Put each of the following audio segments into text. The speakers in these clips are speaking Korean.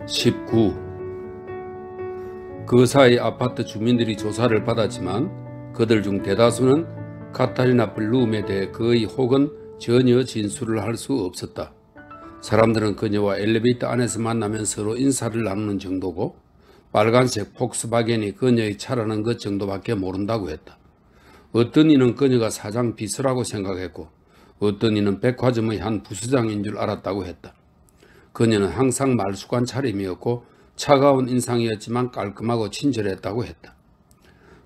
19. 그 사이 아파트 주민들이 조사를 받았지만 그들 중 대다수는 카타리나 블룸에 대해 거의 혹은 전혀 진술을 할 수 없었다. 사람들은 그녀와 엘리베이터 안에서 만나면 서로 인사를 나누는 정도고 빨간색 폭스바겐이 그녀의 차라는 것 정도밖에 모른다고 했다. 어떤 이는 그녀가 사장 비서라고 생각했고 어떤 이는 백화점의 한 부수장인 줄 알았다고 했다. 그녀는 항상 말쑥한 차림이었고 차가운 인상이었지만 깔끔하고 친절했다고 했다.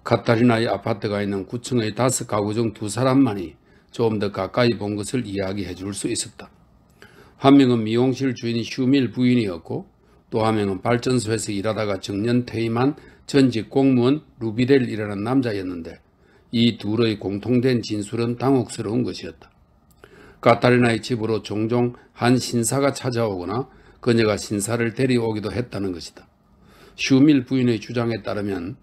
카타리나의 아파트가 있는 9층의 5가구 중 2사람만이 좀 더 가까이 본 것을 이야기해 줄 수 있었다. 한 명은 미용실 주인 슈밀 부인이었고 또 한 명은 발전소에서 일하다가 정년 퇴임한 전직 공무원 루비델이라는 남자였는데 이 둘의 공통된 진술은 당혹스러운 것이었다. 카타리나의 집으로 종종 한 신사가 찾아오거나 그녀가 신사를 데려오기도 했다는 것이다. 슈밀 부인의 주장에 따르면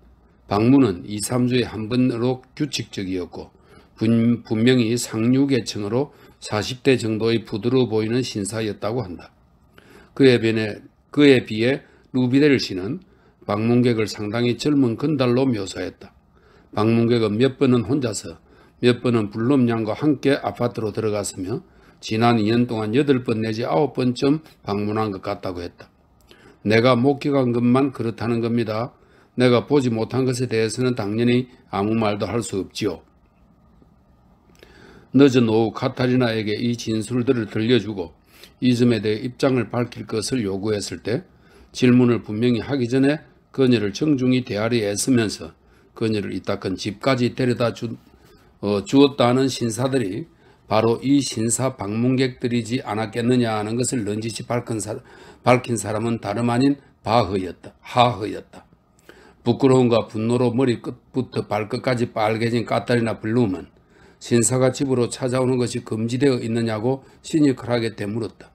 방문은 2, 3주에 한 번으로 규칙적이었고 분명히 상류계층으로 40대 정도의 부드러워 보이는 신사였다고 한다. 그에 비해 루비델 씨는 방문객을 상당히 젊은 건달로 묘사했다. 방문객은 몇 번은 혼자서 몇 번은 블룸 양과 함께 아파트로 들어갔으며 지난 2년 동안 8번 내지 9번쯤 방문한 것 같다고 했다. 내가 목격한 것만 그렇다는 겁니다. 내가 보지 못한 것에 대해서는 당연히 아무 말도 할 수 없지요. 늦은 오후 카타리나에게 이 진술들을 들려주고 이 점에 대해 입장을 밝힐 것을 요구했을 때 질문을 분명히 하기 전에 그녀를 정중히 대하려 애쓰면서 그녀를 이따금 집까지 데려다 주었다는 신사들이 바로 이 신사 방문객들이지 않았겠느냐 하는 것을 넌지시 밝힌 사람은 다름 아닌 하허였다. 부끄러움과 분노로 머리끝부터 발끝까지 빨개진 카타리나 블룸은 신사가 집으로 찾아오는 것이 금지되어 있느냐고 시니컬하게 되물었다.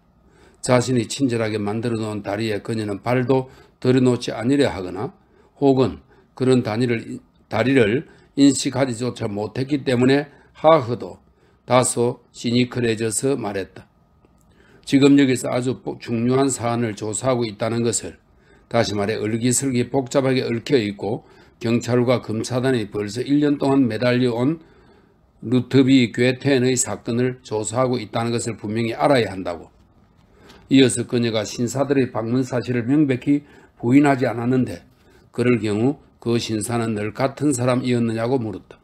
자신이 친절하게 만들어 놓은 다리에 그녀는 발도 들여놓지 않으려 하거나 혹은 그런 다리를 인식하지조차 못했기 때문에 하허도 다소 시니컬해져서 말했다. 지금 여기서 아주 중요한 사안을 조사하고 있다는 것을, 다시 말해 얼기설기 복잡하게 얽혀있고 경찰과 검사단이 벌써 1년 동안 매달려온 루트비 괴텐의 사건을 조사하고 있다는 것을 분명히 알아야 한다고. 이어서 그녀가 신사들의 방문 사실을 명백히 부인하지 않았는데 그럴 경우 그 신사는 늘 같은 사람이었느냐고 물었다.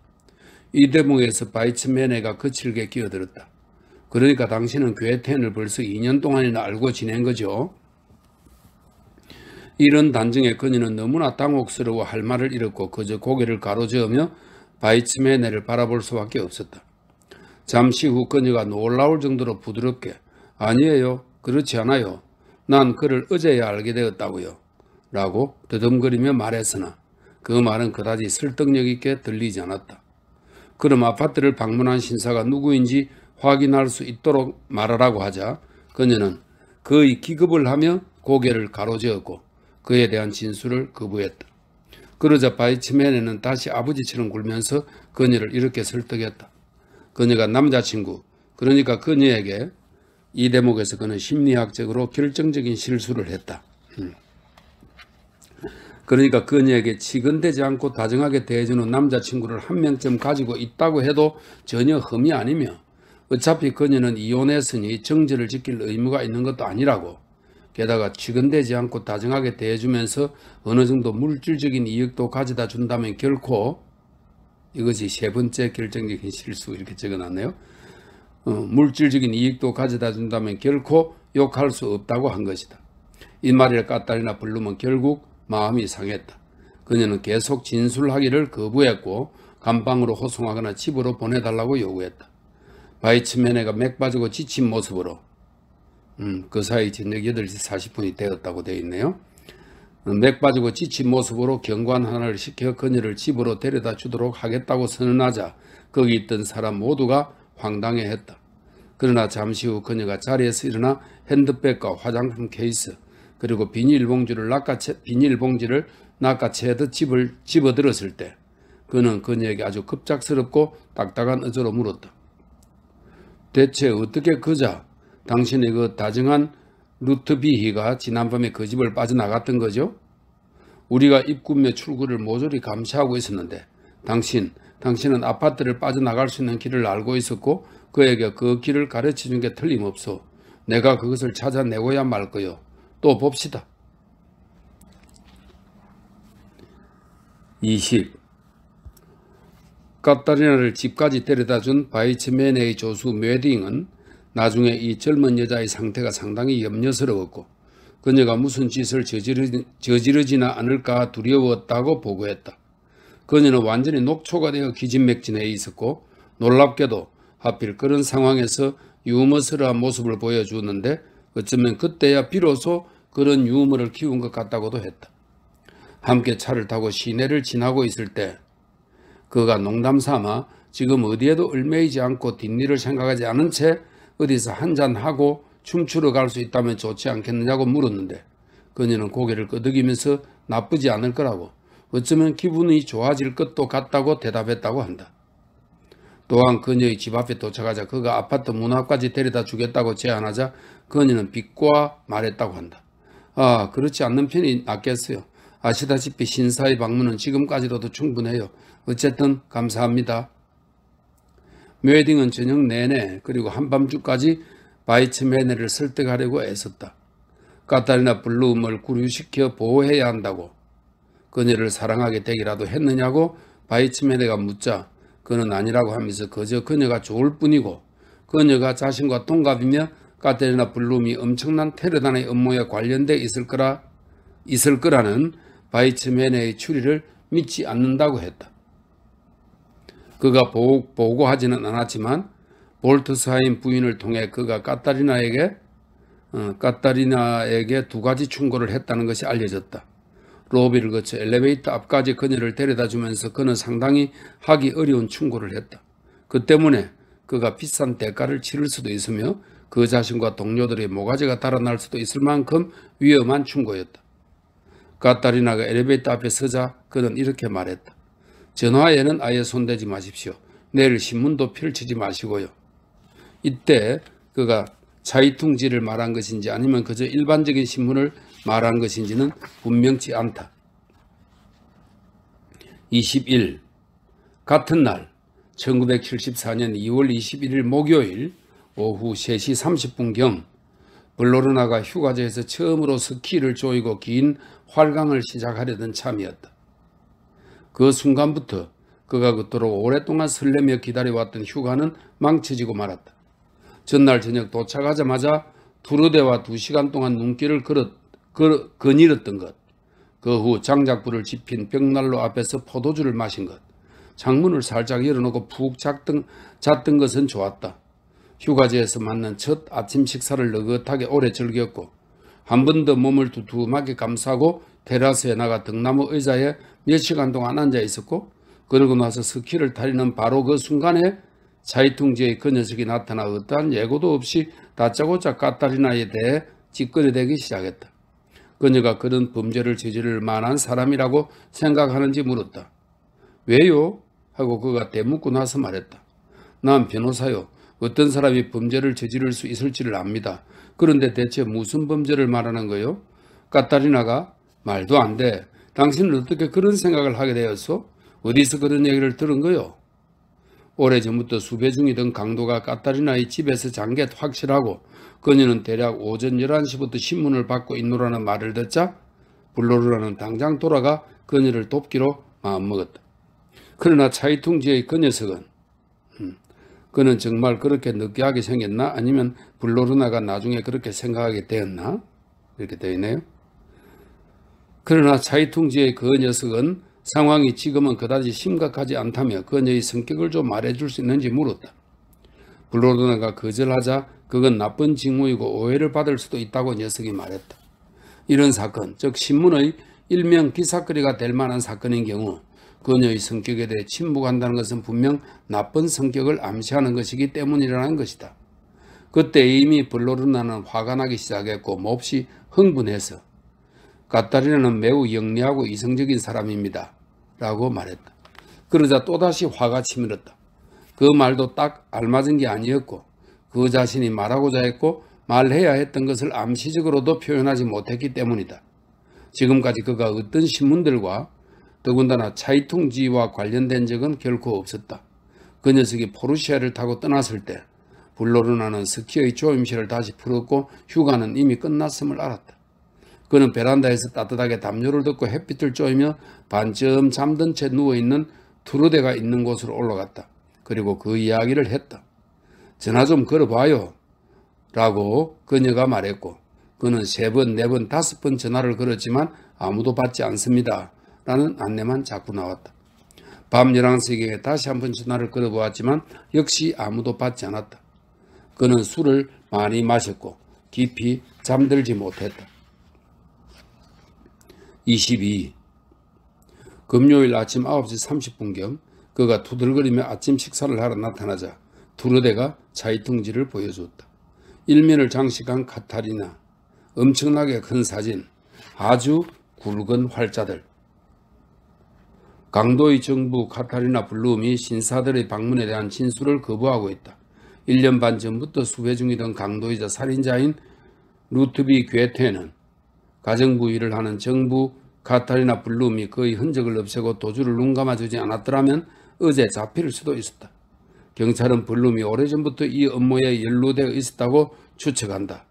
이 대목에서 바이츠메네가 거칠게 끼어들었다. 그러니까 당신은 괴텐을 벌써 2년 동안이나 알고 지낸 거죠. 이런 단정에 그녀는 너무나 당혹스러워 할 말을 잃었고 그저 고개를 가로저으며 바이츠메네를 바라볼 수밖에 없었다. 잠시 후 그녀가 놀라울 정도로 부드럽게 아니에요. 그렇지 않아요. 난 그를 어제야 알게 되었다고요. 라고 더듬거리며 말했으나 그 말은 그다지 설득력 있게 들리지 않았다. 그럼 아파트를 방문한 신사가 누구인지 확인할 수 있도록 말하라고 하자 그녀는 거의 기겁을 하며 고개를 가로저었고 그에 대한 진술을 거부했다. 그러자 바이츠메네는 다시 아버지처럼 굴면서 그녀를 이렇게 설득했다. 그녀가 남자친구, 그러니까 그녀에게 이 대목에서 그는 심리학적으로 결정적인 실수를 했다. 그러니까 그녀에게 치근대지 않고 다정하게 대해주는 남자친구를 한 명쯤 가지고 있다고 해도 전혀 흠이 아니며 어차피 그녀는 이혼했으니 정절을 지킬 의무가 있는 것도 아니라고. 게다가 치근대지 않고 다정하게 대해주면서 어느 정도 물질적인 이익도 가져다 준다면 결코, 이것이 세 번째 결정적인 실수 이렇게 적어놨네요. 물질적인 이익도 가져다 준다면 결코 욕할 수 없다고 한 것이다. 이 말을 카타리나 블룸은 결국 마음이 상했다. 그녀는 계속 진술하기를 거부했고 감방으로 호송하거나 집으로 보내달라고 요구했다. 바이츠메네가 맥 빠지고 지친 모습으로 그 사이 저녁 8시 40분이 되었다고 되어 있네요. 맥 빠지고 지친 모습으로 경관 하나를 시켜 그녀를 집으로 데려다 주도록 하겠다고 선언하자 거기 있던 사람 모두가 황당해했다. 그러나 잠시 후 그녀가 자리에서 일어나 핸드백과 화장품 케이스 그리고 비닐봉지를 낚아채듯 집어들었을 때 그는 그녀에게 아주 급작스럽고 딱딱한 어조로 물었다. 대체 어떻게 그자 당신의 그 다정한 루트비히가 지난밤에 그 집을 빠져나갔던 거죠. 우리가 입구며 출구를 모조리 감시하고 있었는데 당신은 아파트를 빠져나갈 수 있는 길을 알고 있었고 그에게 그 길을 가르쳐준 게 틀림없어. 내가 그것을 찾아내고야 말 거요. 또 봅시다. 20. 카타리나를 집까지 데려다준 바이츠맨의 조수 메딩은 나중에 이 젊은 여자의 상태가 상당히 염려스러웠고 그녀가 무슨 짓을 저지르지나 않을까 두려웠다고 보고했다. 그녀는 완전히 녹초가 되어 기진맥진해 있었고 놀랍게도 하필 그런 상황에서 유머스러운 모습을 보여주었는데 어쩌면 그때야 비로소 그런 유머를 키운 것 같다고도 했다. 함께 차를 타고 시내를 지나고 있을 때 그가 농담삼아 지금 어디에도 얽매이지 않고 뒷일을 생각하지 않은 채 어디서 한잔하고 춤추러 갈 수 있다면 좋지 않겠느냐고 물었는데 그녀는 고개를 끄덕이면서 나쁘지 않을 거라고 어쩌면 기분이 좋아질 것도 같다고 대답했다고 한다. 또한 그녀의 집 앞에 도착하자 그가 아파트 문 앞까지 데려다 주겠다고 제안하자 그녀는 비꼬아 말했다고 한다. 그렇지 않는 편이 낫겠어요. 아시다시피 신사의 방문은 지금까지로도 충분해요. 어쨌든 감사합니다. 웨딩은 저녁 내내 그리고 한밤중까지 바이츠메네를 설득하려고 애썼다. 카타리나 블룸을 구류시켜 보호해야 한다고 그녀를 사랑하게 되기라도 했느냐고 바이츠메네가 묻자 그는 아니라고 하면서 그저 그녀가 좋을 뿐이고 그녀가 자신과 동갑이며 카타리나 블룸이 엄청난 테러단의 업무에 관련돼 있을 거라는 바이츠메네의 추리를 믿지 않는다고 했다. 그가 보고하지는 않았지만 볼트스하임 부인을 통해 그가 카타리나에게 두 가지 충고를 했다는 것이 알려졌다. 로비를 거쳐 엘리베이터 앞까지 그녀를 데려다 주면서 그는 상당히 하기 어려운 충고를 했다. 그 때문에 그가 비싼 대가를 치를 수도 있으며 그 자신과 동료들의 모가지가 달아날 수도 있을 만큼 위험한 충고였다. 카타리나가 엘리베이터 앞에 서자 그는 이렇게 말했다. 전화에는 아예 손대지 마십시오. 내일 신문도 펼치지 마시고요. 이때 그가 자이퉁지를 말한 것인지 아니면 그저 일반적인 신문을 말한 것인지는 분명치 않다. 21. 같은 날 1974년 2월 21일 목요일 오후 3시 30분경 블로르나가 휴가지에서 처음으로 스키를 조이고 긴 활강을 시작하려던 참이었다. 그 순간부터 그가 그토록 오랫동안 설레며 기다려왔던 휴가는 망쳐지고 말았다. 전날 저녁 도착하자마자 두르대와 2시간 동안 눈길을 거닐었던 것, 그 후 장작불을 지핀 벽난로 앞에서 포도주를 마신 것, 창문을 살짝 열어놓고 푹 잤던 것은 좋았다. 휴가지에서 만난 첫 아침 식사를 느긋하게 오래 즐겼고 한 번 더 몸을 두툼하게 감싸고 테라스에 나가 등나무 의자에 몇 시간 동안 앉아 있었고 그러고 나서 스키를 타려는 바로 그 순간에 자이퉁지의 그 녀석이 나타나 어떠한 예고도 없이 다짜고짜 카타리나에 대해 찌꺼려대기 시작했다. 그녀가 그런 범죄를 저지를 만한 사람이라고 생각하는지 물었다. 왜요? 하고 그가 대묻고 나서 말했다. 난 변호사요. 어떤 사람이 범죄를 저지를 수 있을지를 압니다. 그런데 대체 무슨 범죄를 말하는 거요? 카타리나가 말도 안 돼. 당신은 어떻게 그런 생각을 하게 되었어? 어디서 그런 얘기를 들은 거요? 오래전부터 수배 중이던 강도가 카타리나의 집에서 잔 게 확실하고 그녀는 대략 오전 11시부터 신문을 받고 있노라는 말을 듣자 블로르나는 당장 돌아가 그녀를 돕기로 마음먹었다. 그러나 차이퉁지의 그 녀석은 그는 정말 그렇게 느끼하게 생겼나? 아니면 블로르나가 나중에 그렇게 생각하게 되었나? 이렇게 되어 있네요. 그러나 차이퉁지의 그 녀석은 상황이 지금은 그다지 심각하지 않다며 그녀의 성격을 좀 말해줄 수 있는지 물었다. 블로르나가 거절하자 그건 나쁜 징후이고 오해를 받을 수도 있다고 녀석이 말했다. 이런 사건, 즉 신문의 일명 기사거리가 될 만한 사건인 경우 그녀의 성격에 대해 침묵한다는 것은 분명 나쁜 성격을 암시하는 것이기 때문이라는 것이다. 그때 이미 블로르나는 화가 나기 시작했고 몹시 흥분해서 카타리나는 매우 영리하고 이성적인 사람입니다. 라고 말했다. 그러자 또다시 화가 치밀었다. 그 말도 딱 알맞은 게 아니었고 그 자신이 말하고자 했고 말해야 했던 것을 암시적으로도 표현하지 못했기 때문이다. 지금까지 그가 어떤 신문들과 더군다나 차이퉁지와 관련된 적은 결코 없었다. 그 녀석이 포르쉐를 타고 떠났을 때 블로르나는 스키의 조임실을 다시 풀었고 휴가는 이미 끝났음을 알았다. 그는 베란다에서 따뜻하게 담요를 덮고 햇빛을 쬐며 반쯤 잠든 채 누워있는 투르데가 있는 곳으로 올라갔다. 그리고 그 이야기를 했다. 전화 좀 걸어봐요 라고 그녀가 말했고 그는 3번, 4번, 5번 전화를 걸었지만 아무도 받지 않습니다 라는 안내만 자꾸 나왔다. 밤 11시경에 다시 한번 전화를 걸어보았지만 역시 아무도 받지 않았다. 그는 술을 많이 마셨고 깊이 잠들지 못했다. 22. 금요일 아침 9시 30분경 그가 투덜거리며 아침 식사를 하러 나타나자 투르데가 차이퉁지를 보여주었다. 일면을 장식한 카타리나, 엄청나게 큰 사진, 아주 굵은 활자들. 강도의 정부 카타리나 블룸이 신사들의 방문에 대한 진술을 거부하고 있다. 1년 반 전부터 수배 중이던 강도이자 살인자인 루트비 괴테는 가정부 일을 하는 정부 카타리나 블룸이 그의 흔적을 없애고 도주를 눈감아주지 않았더라면 어제 잡힐 수도 있었다. 경찰은 블룸이 오래전부터 이 업무에 연루되어 있었다고 추측한다.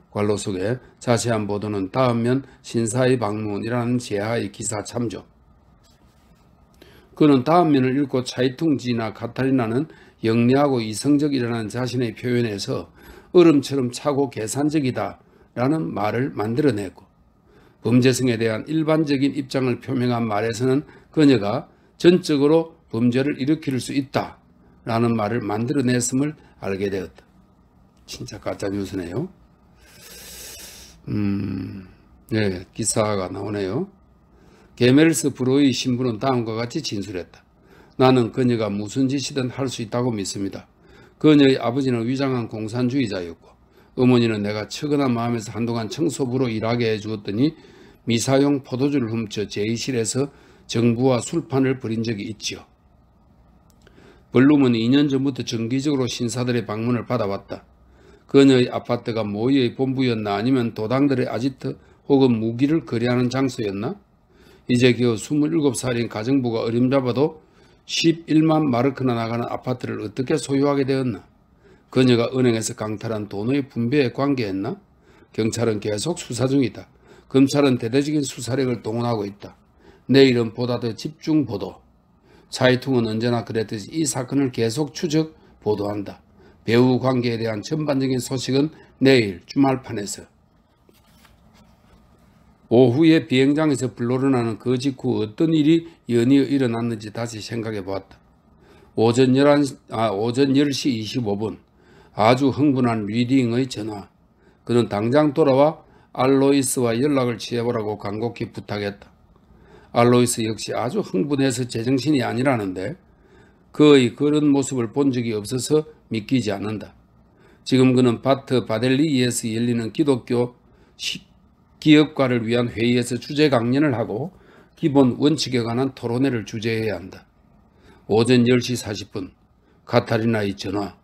관로 속에 자세한 보도는 다음면 신사의 방문이라는 제하의 기사 참조. 그는 다음 면을 읽고 차이퉁지나 카타리나는 영리하고 이성적이라는 자신의 표현에서 얼음처럼 차고 계산적이다 라는 말을 만들어냈고 범죄성에 대한 일반적인 입장을 표명한 말에서는 그녀가 전적으로 범죄를 일으킬 수 있다 라는 말을 만들어냈음을 알게 되었다. 진짜 가짜뉴스네요. 네, 기사가 나오네요. 게멜스 브로이 신부는 다음과 같이 진술했다. 나는 그녀가 무슨 짓이든 할 수 있다고 믿습니다. 그녀의 아버지는 위장한 공산주의자였고 어머니는 내가 처근한 마음에서 한동안 청소부로 일하게 해주었더니 미사용 포도주를 훔쳐 제2실에서 정부와 술판을 벌인 적이 있지요. 블룸은 2년 전부터 정기적으로 신사들의 방문을 받아왔다. 그녀의 아파트가 모의의 본부였나 아니면 도당들의 아지트 혹은 무기를 거래하는 장소였나? 이제 겨우 27살인 가정부가 어림잡아도 11만 마르크나 나가는 아파트를 어떻게 소유하게 되었나? 그녀가 은행에서 강탈한 돈의 분배에 관계했나? 경찰은 계속 수사 중이다. 검찰은 대대적인 수사력을 동원하고 있다. 내일은 보다 더 집중 보도. 차이퉁은 언제나 그랬듯이 이 사건을 계속 추적 보도한다. 배후 관계에 대한 전반적인 소식은 내일 주말판에서. 오후에 비행장에서 블로르나는 그 직후 어떤 일이 연이어 일어났는지 다시 생각해 보았다. 오전 10시 25분 아주 흥분한 리딩의 전화. 그는 당장 돌아와 알로이스와 연락을 취해보라고 간곡히 부탁했다. 알로이스 역시 아주 흥분해서 제정신이 아니라는데 그의 그런 모습을 본 적이 없어서 믿기지 않는다. 지금 그는 바트 바델리에서 열리는 기독교 기업가를 위한 회의에서 주제 강연을 하고 기본 원칙에 관한 토론회를 주재해야 한다. 오전 10시 40분 카타리나의 전화.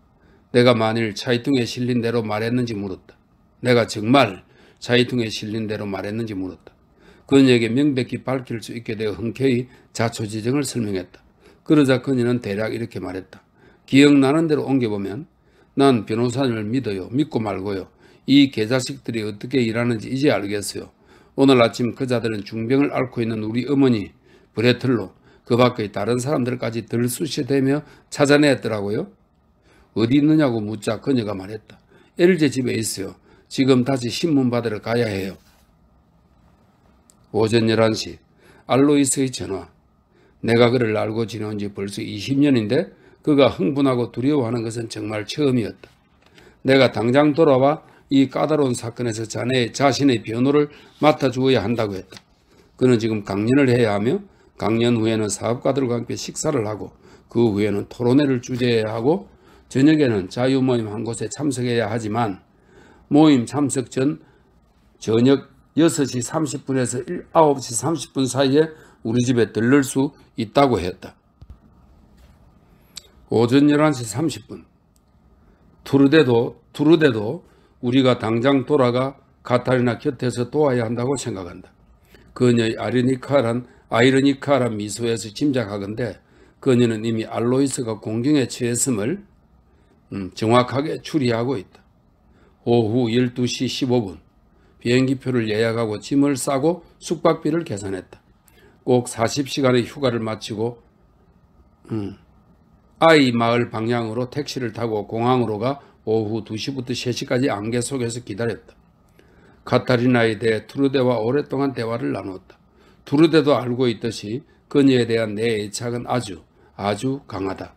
내가 만일 차이퉁에 실린 대로 말했는지 물었다. 내가 정말 차이퉁에 실린 대로 말했는지 물었다. 그녀에게 명백히 밝힐 수 있게 되어 흔쾌히 자초지정을 설명했다. 그러자 그녀는 대략 이렇게 말했다. 기억나는 대로 옮겨보면 난 변호사님을 믿어요. 믿고 말고요. 이 개자식들이 어떻게 일하는지 이제 알겠어요. 오늘 아침 그자들은 중병을 앓고 있는 우리 어머니 브레틀로 그 밖의 다른 사람들까지 들쑤시대며 찾아냈더라고요. 어디 있느냐고 묻자 그녀가 말했다. 엘제 집에 있어요. 지금 다시 신문 받으러 가야 해요. 오전 11시 알로이스의 전화. 내가 그를 알고 지내온 지 벌써 20년인데 그가 흥분하고 두려워하는 것은 정말 처음이었다. 내가 당장 돌아와 이 까다로운 사건에서 자신의 변호를 맡아주어야 한다고 했다. 그는 지금 강연을 해야 하며 강연 후에는 사업가들과 함께 식사를 하고 그 후에는 토론회를 주재해야 하고 저녁에는 자유모임 한 곳에 참석해야 하지만 모임 참석 전 저녁 6시 30분에서 9시 30분 사이에 우리 집에 들를 수 있다고 했다. 오전 11시 30분 투르데도 우리가 당장 돌아가 카타리나 곁에서 도와야 한다고 생각한다. 그녀의 아이러니컬한 미소에서 짐작하건대 그녀는 이미 알로이스가 공경에 처했음을 정확하게 추리하고 있다. 오후 12시 15분 비행기표를 예약하고 짐을 싸고 숙박비를 계산했다. 꼭 40시간의 휴가를 마치고 아이 마을 방향으로 택시를 타고 공항으로 가 오후 2시부터 3시까지 안개 속에서 기다렸다. 카타리나에 대해 투르데와 오랫동안 대화를 나누었다. 투르데도 알고 있듯이 그녀에 대한 내 애착은 아주 강하다.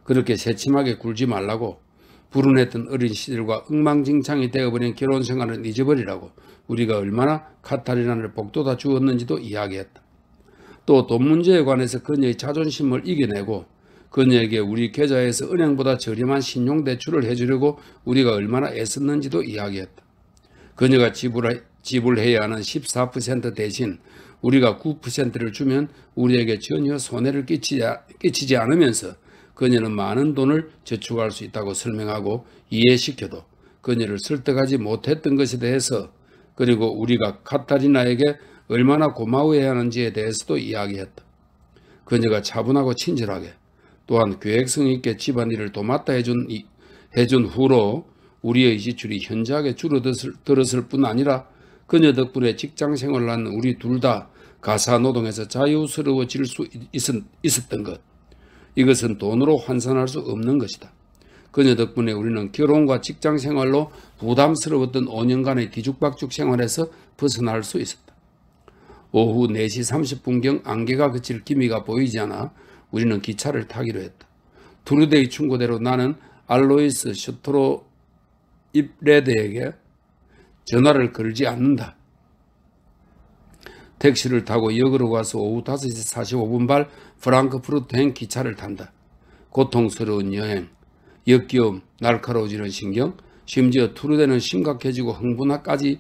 그렇게 새침하게 굴지 말라고, 불운했던 어린 시절과 엉망진창이 되어버린 결혼 생활은 잊어버리라고, 우리가 얼마나 카타리나를 복돋아 주었는지도 이야기했다. 또 돈 문제에 관해서 그녀의 자존심을 이겨내고 그녀에게 우리 계좌에서 은행보다 저렴한 신용대출을 해주려고 우리가 얼마나 애썼는지도 이야기했다. 그녀가 지불해야 하는 14% 대신 우리가 9%를 주면 우리에게 전혀 손해를 끼치지 않으면서 그녀는 많은 돈을 저축할 수 있다고 설명하고 이해시켜도 그녀를 설득하지 못했던 것에 대해서, 그리고 우리가 카타리나에게 얼마나 고마워해야 하는지에 대해서도 이야기했다. 그녀가 차분하고 친절하게, 또한 계획성 있게 집안일을 도맡아 해준 후로 우리의 지출이 현저하게 줄어들었을 뿐 아니라 그녀 덕분에 직장 생활을 하는 우리 둘 다 가사노동에서 자유스러워질 수 있었던 것, 이것은 돈으로 환산할 수 없는 것이다. 그녀 덕분에 우리는 결혼과 직장 생활로 부담스러웠던 5년간의 뒤죽박죽 생활에서 벗어날 수 있었다. 오후 4시 30분경 안개가 그칠 기미가 보이지 않아 우리는 기차를 타기로 했다. 투르데의 충고대로 나는 알로이스 슈트로 입레드에게 전화를 걸지 않는다. 택시를 타고 역으로 가서 오후 5시 45분 발 프랑크푸르트행 기차를 탄다. 고통스러운 여행, 역겨움, 날카로워지는 신경, 심지어 투르데는 심각해지고 흥분까지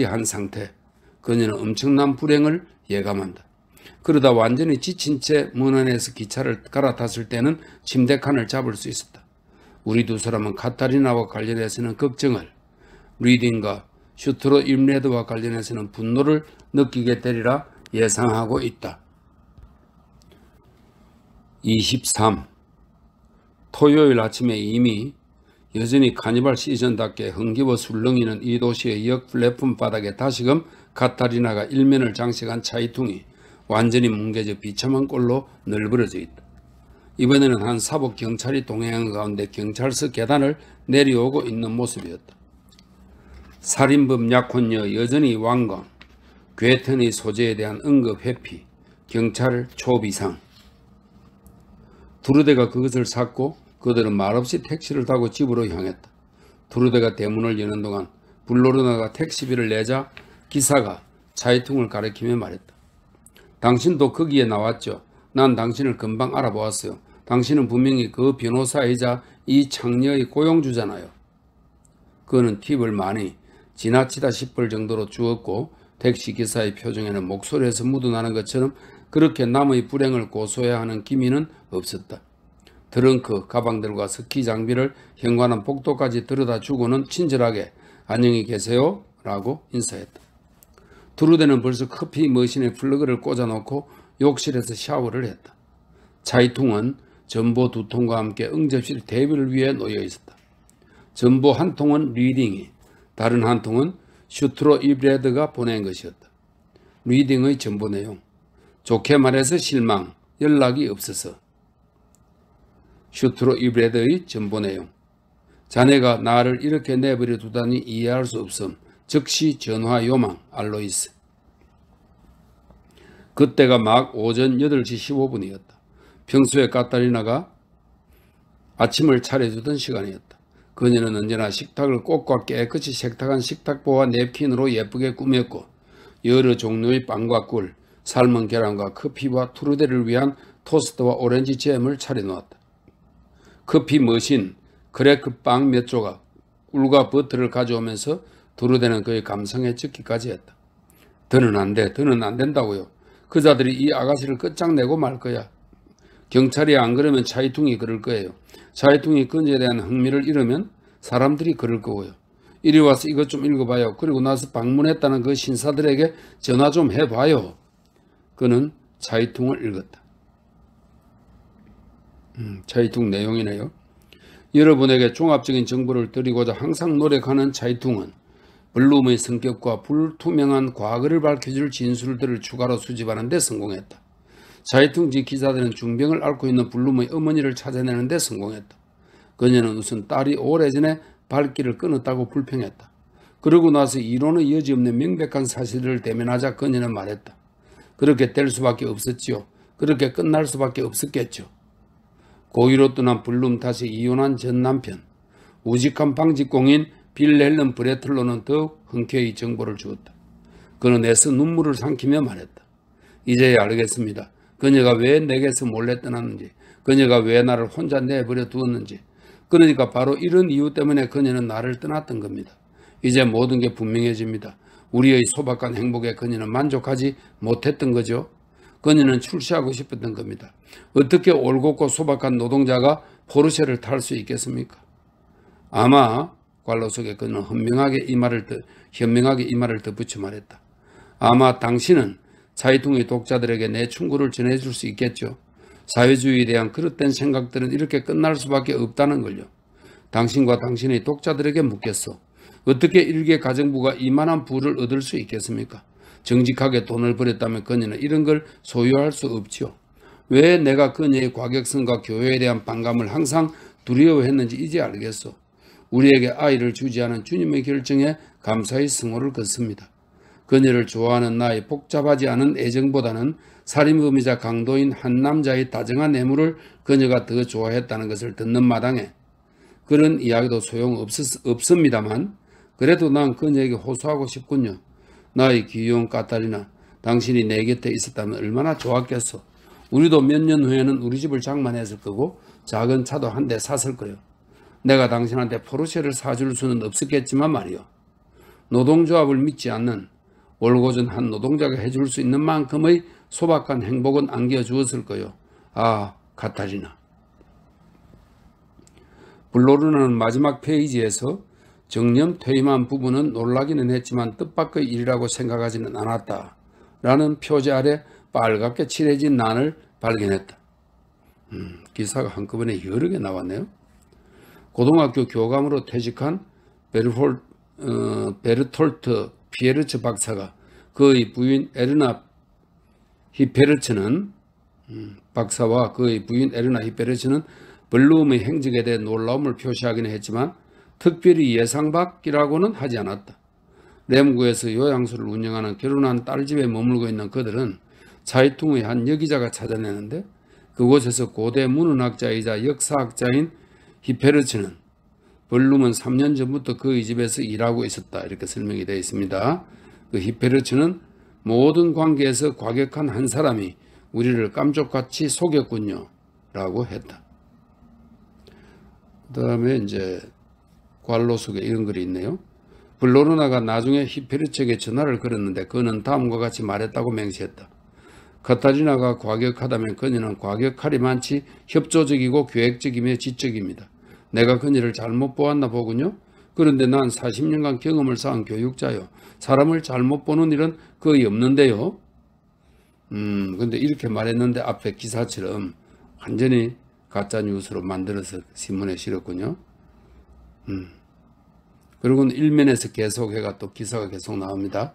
한 상태. 그녀는 엄청난 불행을 예감한다. 그러다 완전히 지친 채 문 안에서 기차를 갈아탔을 때는 침대칸을 잡을 수 있었다. 우리 두 사람은 카타리나와 관련해서는 걱정을, 리딩과 슈트로 임레드와 관련해서는 분노를 느끼게 되리라 예상하고 있다. 23. 토요일 아침에 이미 여전히 카니발 시즌답게 흥기워 술렁이는 이 도시의 역 플랫폼 바닥에 다시금 카타리나가 일면을 장식한 차이퉁이 완전히 뭉개져 비참한 꼴로 널브러져 있다. 이번에는 한 사복 경찰이 동행하는 가운데 경찰서 계단을 내려오고 있는 모습이었다. 살인범 약혼녀 여전히 완강, 괴텐의 소재에 대한 언급 회피, 경찰 초비상. 투르데가 그것을 샀고 그들은 말없이 택시를 타고 집으로 향했다. 투르데가 대문을 여는 동안 블로르나가 택시비를 내자 기사가 차이퉁을 가리키며 말했다. 당신도 거기에 나왔죠. 난 당신을 금방 알아보았어요. 당신은 분명히 그 변호사이자 이 창녀의 고용주잖아요. 그는 팁을 많이 지나치다 싶을 정도로 주었고 택시기사의 표정에는 목소리에서 묻어나는 것처럼 그렇게 남의 불행을 고소해야 하는 기미는 없었다. 트렁크, 가방들과 스키 장비를 현관한 복도까지 들여다 주고는 친절하게 안녕히 계세요 라고 인사했다. 투르데는 벌써 커피 머신에 플러그를 꽂아놓고 욕실에서 샤워를 했다. 차이퉁은 전보 2통과 함께 응접실 테이블 위에 놓여 있었다. 전보 한 통은 리딩이, 다른 한 통은 슈트로 이브레드가 보낸 것이었다. 리딩의 전보 내용. 좋게 말해서 실망, 연락이 없어서. 슈트로 이브레드의 전보 내용. 자네가 나를 이렇게 내버려 두다니 이해할 수 없음. 즉시 전화 요망, 알로이스. 그때가 막 오전 8시 15분이었다. 평소에 카타리나가 아침을 차려주던 시간이었다. 그녀는 언제나 식탁을 꽃과 깨끗이 세탁한 식탁보와 냅킨으로 예쁘게 꾸몄고 여러 종류의 빵과 꿀, 삶은 계란과 커피와 투르데를 위한 토스트와 오렌지 잼을 차려놓았다. 커피 머신, 크래크 빵 몇 조각, 꿀과 버터를 가져오면서 투르데는 그의 감성에 젖기까지 했다. 더는 안 돼, 더는 안 된다고요. 그자들이 이 아가씨를 끝장내고 말 거야. 경찰이 안 그러면 차이퉁이 그럴 거예요. 차이퉁이 그녀에 대한 흥미를 잃으면 사람들이 그럴 거고요. 이리 와서 이것 좀 읽어봐요. 그리고 나서 방문했다는 그 신사들에게 전화 좀 해봐요. 그는 자이퉁을 읽었다. 자이퉁 내용이네요. 여러분에게 종합적인 정보를 드리고자 항상 노력하는 자이퉁은 블룸의 성격과 불투명한 과거를 밝혀줄 진술들을 추가로 수집하는 데 성공했다. 자이퉁지 기자들은 중병을 앓고 있는 블룸의 어머니를 찾아내는 데 성공했다. 그녀는 우선 딸이 오래전에 발길을 끊었다고 불평했다. 그러고 나서 이론의 여지없는 명백한 사실을 대면하자 그녀는 말했다. 그렇게 될 수밖에 없었지요. 그렇게 끝날 수밖에 없었겠죠. 고의로 떠난 블룸 탓에 이혼한 전 남편, 우직한 방직공인 빌헬름 브레틀로는 더욱 흔쾌히 정보를 주었다. 그는 애써 눈물을 삼키며 말했다. 이제야 알겠습니다. 그녀가 왜 내게서 몰래 떠났는지, 그녀가 왜 나를 혼자 내버려 두었는지. 그러니까 바로 이런 이유 때문에 그녀는 나를 떠났던 겁니다. 이제 모든 게 분명해집니다. 우리의 소박한 행복에 그녀는 만족하지 못했던 거죠. 그녀는 출세하고 싶었던 겁니다. 어떻게 올곧고 소박한 노동자가 포르쉐를 탈 수 있겠습니까? 아마 관로 속에 그는 현명하게 이 말을 덧붙여 말했다. 아마 당신은 자이퉁의 독자들에게 내 충고를 전해줄 수 있겠죠. 사회주의에 대한 그릇된 생각들은 이렇게 끝날 수밖에 없다는 걸요. 당신과 당신의 독자들에게 묻겠소. 어떻게 일개 가정부가 이만한 부를 얻을 수 있겠습니까? 정직하게 돈을 벌였다면 그녀는 이런 걸 소유할 수 없지요. 왜 내가 그녀의 과격성과 교회에 대한 반감을 항상 두려워했는지 이제 알겠소. 우리에게 아이를 주지 않은 주님의 결정에 감사의 승호를 걷습니다. 그녀를 좋아하는 나의 복잡하지 않은 애정보다는 살인범이자 강도인 한 남자의 다정한 애무를 그녀가 더 좋아했다는 것을 듣는 마당에 그런 이야기도 소용없습니다만 그래도 난 그녀에게 호소하고 싶군요. 나의 귀여운 까타리나, 당신이 내 곁에 있었다면 얼마나 좋았겠소. 우리도 몇 년 후에는 우리 집을 장만했을 거고 작은 차도 한 대 샀을 거요. 내가 당신한테 포르쉐를 사줄 수는 없었겠지만 말이요. 노동조합을 믿지 않는 올고전 한 노동자가 해줄 수 있는 만큼의 소박한 행복은 안겨주었을 거요. 아, 카타리나. 블로르나는 마지막 페이지에서 정년 퇴임한 부분은 놀라기는 했지만 뜻밖의 일이라고 생각하지는 않았다. 라는 표제 아래 빨갛게 칠해진 난을 발견했다. 기사가 한꺼번에 여러 개 나왔네요. 고등학교 교감으로 퇴직한 베르톨트 피에르츠 박사가 그의 부인 에르나 히페르츠는 박사와 그의 부인 에르나 히페르츠는 블룸의 행적에 대해 놀라움을 표시하기는 했지만 특별히 예상 밖이라고는 하지 않았다. 렘구에서 요양소를 운영하는 결혼한 딸집에 머물고 있는 그들은 자이퉁의 한 여기자가 찾아내는데 그곳에서 고대 문헌학자이자 역사학자인 히페르츠는 블룸은 3년 전부터 그의 집에서 일하고 있었다. 이렇게 설명이 되어 있습니다. 그 히페르츠는 모든 관계에서 과격한 한 사람이 우리를 깜짝같이 속였군요. 라고 했다. 그 다음에 이제 관로 속에 이런 글이 있네요. 블로르나가 나중에 히페르츠에게 전화를 걸었는데 그는 다음과 같이 말했다고 맹세했다. 카타리나가 과격하다면 그녀는 과격하리만치 협조적이고 계획적이며 지적입니다. 내가 그녀를 잘못 보았나 보군요. 그런데 난 40년간 경험을 쌓은 교육자요. 사람을 잘못 보는 일은 거의 없는데요. 근데 이렇게 말했는데 앞에 기사처럼 완전히 가짜뉴스로 만들어서 신문에 실었군요. 그리고는 일면에서 계속해가 또 기사가 계속 나옵니다.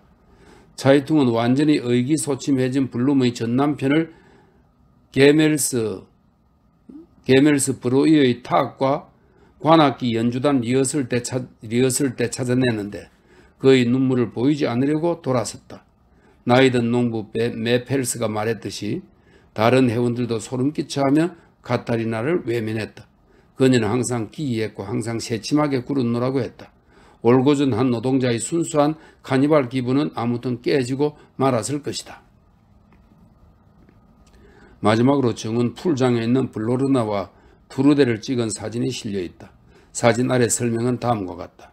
자이퉁은 완전히 의기소침해진 블룸의 전 남편을 게멜스 브로이의 타악과 관악기 연주단 리허설 때 찾아내는데 그의 눈물을 보이지 않으려고 돌아섰다. 나이든 농부 메펠스가 말했듯이 다른 회원들도 소름 끼쳐하며 카타리나를 외면했다. 그녀는 항상 기이했고 항상 새침하게 굴었노라고 했다. 올고전 한 노동자의 순수한 카니발 기분은 아무튼 깨지고 말았을 것이다. 마지막으로 정은 풀장에 있는 블로르나와 투르데를 찍은 사진이 실려있다. 사진 아래 설명은 다음과 같다.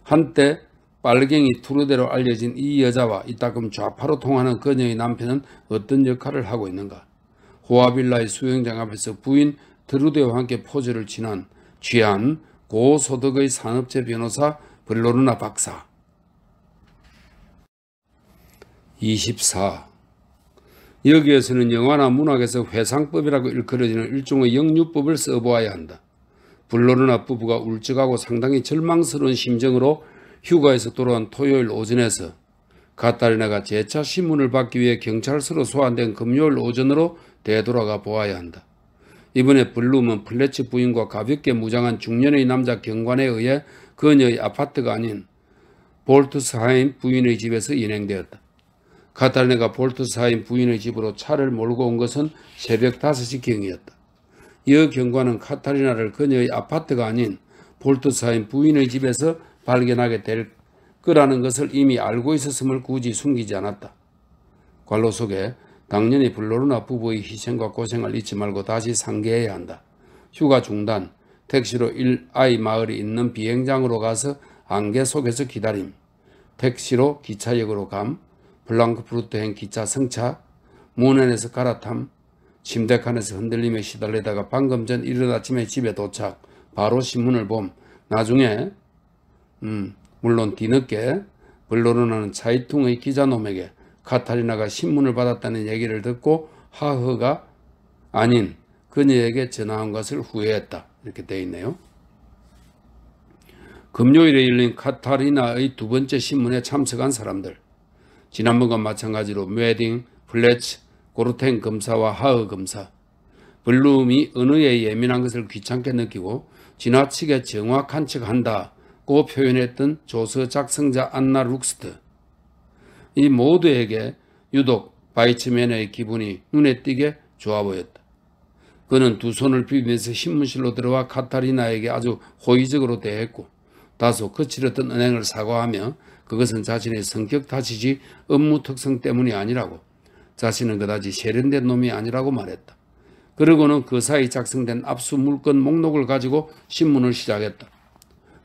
한때 빨갱이 투르데로 알려진 이 여자와 이따금 좌파로 통하는 그녀의 남편은 어떤 역할을 하고 있는가? 호아빌라의 수영장 앞에서 부인 드루데와 함께 포즈를 취한 고소득의 산업재 변호사 블로르나 박사. 24. 여기에서는 영화나 문학에서 회상법이라고 일컬어지는 일종의 역류법을 써보아야 한다. 블로르나 부부가 울적하고 상당히 절망스러운 심정으로 휴가에서 돌아온 토요일 오전에서 카타리나가 재차 신문을 받기 위해 경찰서로 소환된 금요일 오전으로 되돌아가 보아야 한다. 이번에 블룸은 플래치 부인과 가볍게 무장한 중년의 남자 경관에 의해 그녀의 아파트가 아닌 볼트스하임 부인의 집에서 인행되었다. 카타리나가 볼트스하임 부인의 집으로 차를 몰고 온 것은 새벽 5시경이었다. 여 경관은 카타리나를 그녀의 아파트가 아닌 볼트스하임 부인의 집에서 발견하게 될 거라는 것을 이미 알고 있었음을 굳이 숨기지 않았다. 관로 속에 당연히 블로르나 부부의 희생과 고생을 잊지 말고 다시 상기해야 한다. 휴가 중단, 택시로 1I 마을이 있는 비행장으로 가서 안개 속에서 기다림, 택시로 기차역으로 감, 블랑크푸르트행 기차 승차, 문안에서 갈아탐, 침대칸에서 흔들리며 시달리다가 방금 전 이른 아침에 집에 도착, 바로 신문을 봄, 나중에 물론 뒤늦게 블로르나는 차이퉁의 기자놈에게 카타리나가 신문을 받았다는 얘기를 듣고 하허가 아닌 그녀에게 전화한 것을 후회했다. 이렇게 되어 있네요. 금요일에 열린 카타리나의 두 번째 신문에 참석한 사람들. 지난번과 마찬가지로 메딩, 플래츠, 고르텐 검사와 하허 검사. 블룸이 언어에 예민한 것을 귀찮게 느끼고 지나치게 정확한 척한다고 표현했던 조서 작성자 안나 룩스트. 이 모두에게 유독 바이츠맨의 기분이 눈에 띄게 좋아 보였다. 그는 두 손을 비비면서 신문실로 들어와 카타리나에게 아주 호의적으로 대했고 다소 거칠었던 언행을 사과하며 그것은 자신의 성격 탓이지 업무 특성 때문이 아니라고, 자신은 그다지 세련된 놈이 아니라고 말했다. 그러고는 그 사이 작성된 압수 물건 목록을 가지고 신문을 시작했다.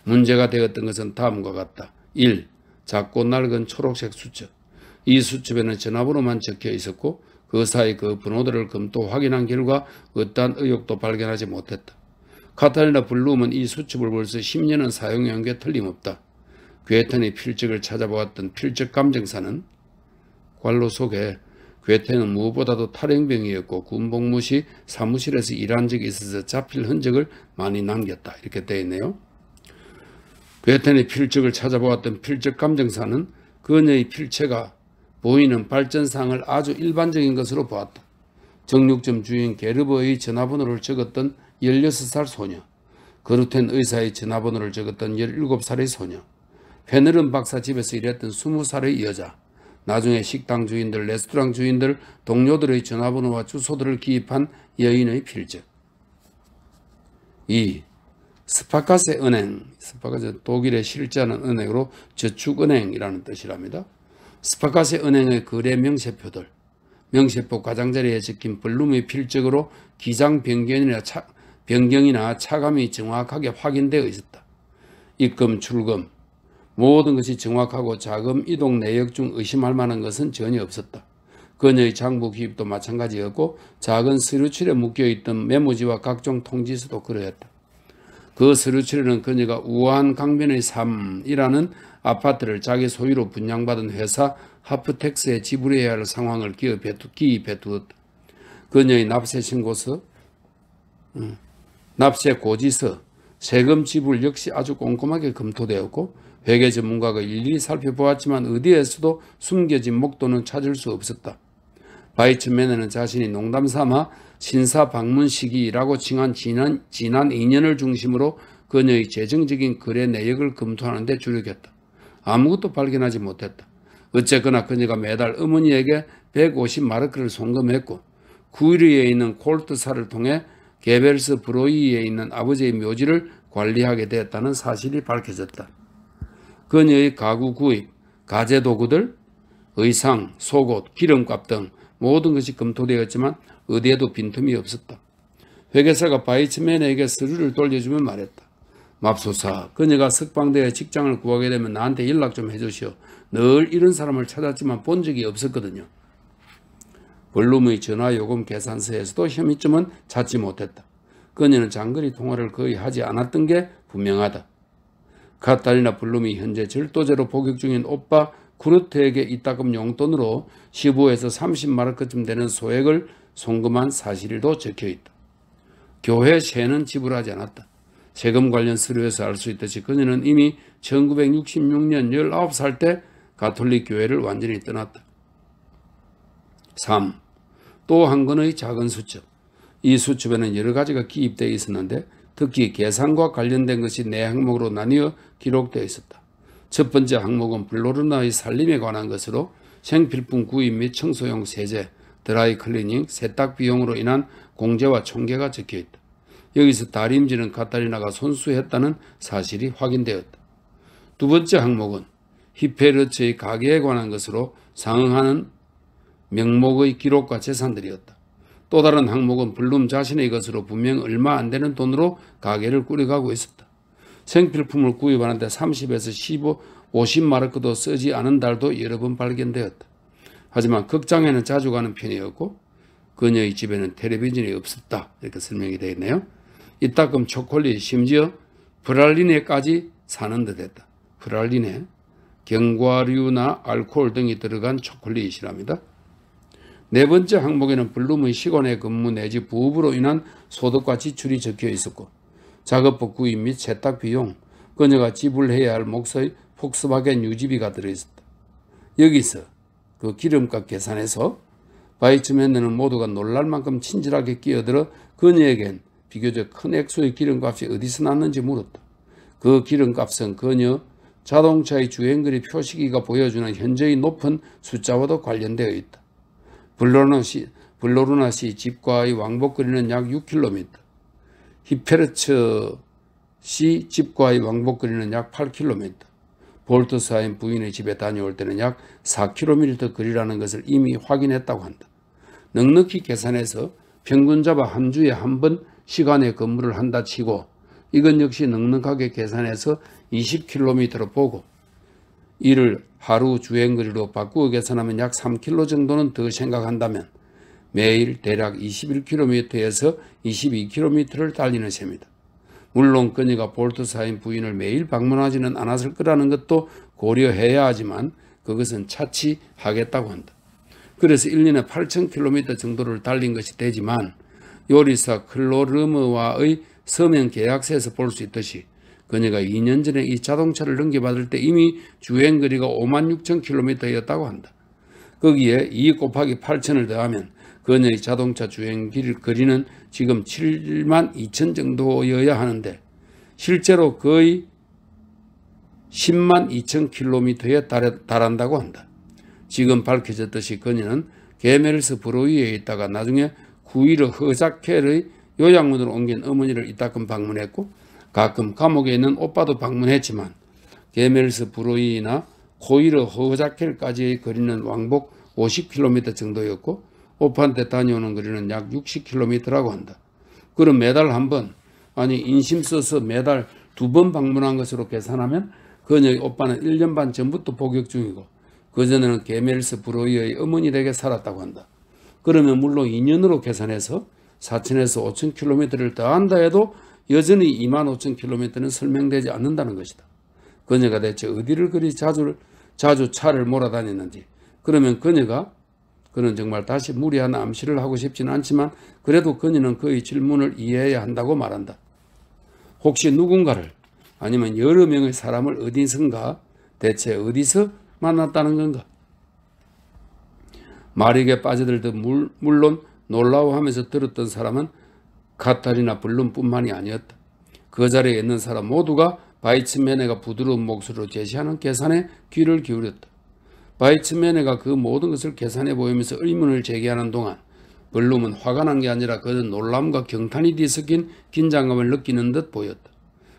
문제가 되었던 것은 다음과 같다. 1. 작고 낡은 초록색 수첩. 이 수첩에는 전화번호만 적혀 있었고 그 사이 그 번호들을 검토 확인한 결과 어떠한 의혹도 발견하지 못했다. 카타리나 블룸은 이 수첩을 벌써 10년은 사용한 게 틀림없다. 괴텐의 필적을 찾아보았던 필적 감정사는 관로 속에 괴텐은 무엇보다도 탈행병이었고 군복무 시 사무실에서 일한 적이 있어서 잡힐 흔적을 많이 남겼다. 이렇게 되어 있네요. 괴텐의 필적을 찾아보았던 필적 감정사는 그녀의 필체가 보이는 발전상을 아주 일반적인 것으로 보았다. 정육점 주인 게르버의 전화번호를 적었던 16살 소녀, 거르텐 의사의 전화번호를 적었던 17살의 소녀, 페너른 박사 집에서 일했던 20살의 여자, 나중에 식당 주인들, 레스토랑 주인들, 동료들의 전화번호와 주소들을 기입한 여인의 필적. 2. 스파카세 은행, 스파카세 독일의 실제하는 은행으로 저축은행이라는 뜻이랍니다. 스파카세 은행의 거래 명세표들, 명세표 가장자리에 적힌 블룸의 필적으로 기장 변경이나 차감이 정확하게 확인되어 있었다. 입금, 출금, 모든 것이 정확하고 자금 이동 내역 중 의심할 만한 것은 전혀 없었다. 그녀의 장부 기입도 마찬가지였고 작은 서류칠에 묶여있던 메모지와 각종 통지서도 그러했다. 그 서류칠에는 그녀가 우한 강변의 3이라는 아파트를 자기 소유로 분양받은 회사 하프텍스에 지불해야 할 상황을 기입해 두었다. 그녀의 납세 신고서, 납세 고지서, 세금 지불 역시 아주 꼼꼼하게 검토되었고 회계 전문가가 일일이 살펴보았지만 어디에서도 숨겨진 목돈은 찾을 수 없었다. 바이츠맨은 자신이 농담삼아 신사 방문 시기라고 칭한 지난 2년을 중심으로 그녀의 재정적인 거래 내역을 검토하는 데 주력했다. 아무것도 발견하지 못했다. 어쨌거나 그녀가 매달 어머니에게 150마르크를 송금했고 구리에 있는 콜트사를 통해 게벨스 브로이에 있는 아버지의 묘지를 관리하게 되었다는 사실이 밝혀졌다. 그녀의 가구 구입, 가재도구들, 의상, 속옷, 기름값 등 모든 것이 검토되었지만 어디에도 빈틈이 없었다. 회계사가 바이츠맨에게 서류를 돌려주며 말했다. 맙소사, 그녀가 석방되어 직장을 구하게 되면 나한테 연락 좀 해주시오. 늘 이런 사람을 찾았지만 본 적이 없었거든요. 블룸의 전화요금 계산서에서도 혐의점은 찾지 못했다. 그녀는 장거리 통화를 거의 하지 않았던 게 분명하다. 카타리나 블룸이 현재 절도죄로 복역 중인 오빠 쿠르트에게 이따금 용돈으로 15에서 30마르크쯤 되는 소액을 송금한 사실도 적혀있다. 교회 세는 지불하지 않았다. 세금 관련 서류에서 알 수 있듯이 그녀는 이미 1966년 19살 때 가톨릭 교회를 완전히 떠났다. 3. 또 한 건의 작은 수첩. 이 수첩에는 여러 가지가 기입되어 있었는데 특히 계산과 관련된 것이 4항목으로 나뉘어 기록되어 있었다. 첫 번째 항목은 블로르나의 살림에 관한 것으로 생필품 구입 및 청소용 세제, 드라이 클리닝, 세탁 비용으로 인한 공제와 총계가 적혀있다. 여기서 다림질은 카타리나가 손수했다는 사실이 확인되었다. 두 번째 항목은 히페르츠의 가게에 관한 것으로 상응하는 명목의 기록과 재산들이었다. 또 다른 항목은 블룸 자신의 것으로 분명 얼마 안 되는 돈으로 가게를 꾸려가고 있었다. 생필품을 구입하는데 30에서 50마르크도 쓰지 않은 달도 여러 번 발견되었다. 하지만 극장에는 자주 가는 편이었고 그녀의 집에는 텔레비전이 없었다. 이렇게 설명이 되어 있네요. 이따금 초콜릿, 심지어 프랄리네까지 사는 듯 했다. 프랄리네, 견과류나 알코올 등이 들어간 초콜릿이랍니다. 네 번째 항목에는 블룸의 시간의 근무 내지 부업으로 인한 소득과 지출이 적혀 있었고 작업복 구입 및 세탁 비용, 그녀가 지불해야 할 몫의 폭스바겐 유지비가 들어있었다. 여기서 그 기름값 계산해서 바이츠맨네는 모두가 놀랄 만큼 친절하게 끼어들어 그녀에겐 비교적 큰 액수의 기름값이 어디서 났는지 물었다. 그 기름값은 그녀 자동차의 주행거리 표시기가 보여주는 현저히 높은 숫자와도 관련되어 있다. 블로르나 씨 집과의 왕복거리는 약 6km, 히페르츠 씨 집과의 왕복거리는 약 8km, 볼트사인 부인의 집에 다녀올 때는 약 4km 거리라는 것을 이미 확인했다고 한다. 넉넉히 계산해서 평균 잡아 한 주에 한 번 시간에 근무를 한다 치고 이건 역시 넉넉하게 계산해서 20km로 보고 이를 하루 주행거리로 바꾸어 계산하면 약 3km 정도는 더 생각한다면 매일 대략 21km에서 22km를 달리는 셈이다. 물론 그녀가 볼트사인 부인을 매일 방문하지는 않았을 거라는 것도 고려해야 하지만 그것은 차치 하겠다고 한다. 그래서 1년에 8,000km 정도를 달린 것이 되지만 요리사 클로르머와의 서명 계약서에서 볼 수 있듯이 그녀가 2년 전에 이 자동차를 넘겨받을 때 이미 주행거리가 56,000km였다고 한다. 거기에 2 곱하기 8,000을 더하면 그녀의 자동차 주행거리는 지금 72,000 정도여야 하는데 실제로 거의 102,000km에 달한다고 한다. 지금 밝혀졌듯이 그녀는 게멜스 브로이에 있다가 나중에 구이르 허자켈의 요양원으로 옮긴 어머니를 이따금 방문했고 가끔 감옥에 있는 오빠도 방문했지만 게멜스 브로이나 코이르 허자켈까지의 거리는 왕복 50km 정도였고 오빠한테 다녀오는 거리는 약 60km라고 한다. 그럼 매달 한 번, 아니 인심 써서 매달 2번 방문한 것으로 계산하면 그녀의 오빠는 1년 반 전부터 복역 중이고 그전에는 게멜스 브로이의 어머니 댁에 살았다고 한다. 그러면 물론 2년으로 계산해서 4,000에서 5,000km를 더한다 해도 여전히 25,000km는 설명되지 않는다는 것이다. 그녀가 대체 어디를 그리 자주 차를 몰아다녔는지, 그러면 그는 정말 다시 무리한 암시를 하고 싶지는 않지만 그래도 그녀는 그의 질문을 이해해야 한다고 말한다. 혹시 누군가를 아니면 여러 명의 사람을 어디선가 대체 어디서 만났다는 건가? 말에게 빠져들듯 물론 놀라워하면서 들었던 사람은 카타리나 블룸뿐만이 아니었다. 그 자리에 있는 사람 모두가 바이츠메네가 부드러운 목소리로 제시하는 계산에 귀를 기울였다. 바이츠메네가 그 모든 것을 계산해 보이면서 의문을 제기하는 동안 블룸은 화가 난 게 아니라 그는 놀람과 경탄이 뒤섞인 긴장감을 느끼는 듯 보였다.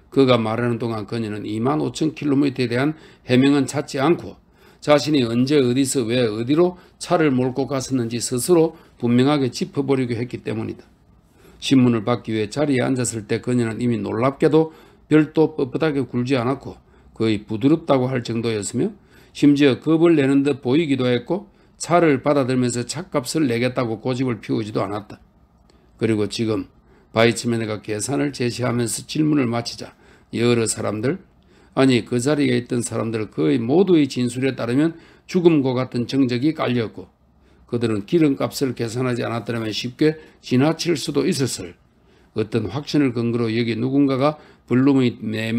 그가 말하는 동안 그녀는 25,000km에 대한 해명은 찾지 않고 자신이 언제 어디서 왜 어디로 차를 몰고 갔었는지 스스로 분명하게 짚어버리고 했기 때문이다. 신문을 받기 위해 자리에 앉았을 때 그녀는 이미 놀랍게도 별도 뻣뻣하게 굴지 않았고 거의 부드럽다고 할 정도였으며 심지어 겁을 내는 듯 보이기도 했고 차를 받아들면서 차값을 내겠다고 고집을 피우지도 않았다. 그리고 지금 바이츠메네가 계산을 제시하면서 질문을 마치자 여러 사람들, 아니 그 자리에 있던 사람들 거의 모두의 진술에 따르면 죽음과 같은 정적이 깔렸고 그들은 기름값을 계산하지 않았더라면 쉽게 지나칠 수도 있었을 어떤 확신을 근거로 여기 누군가가 블룸의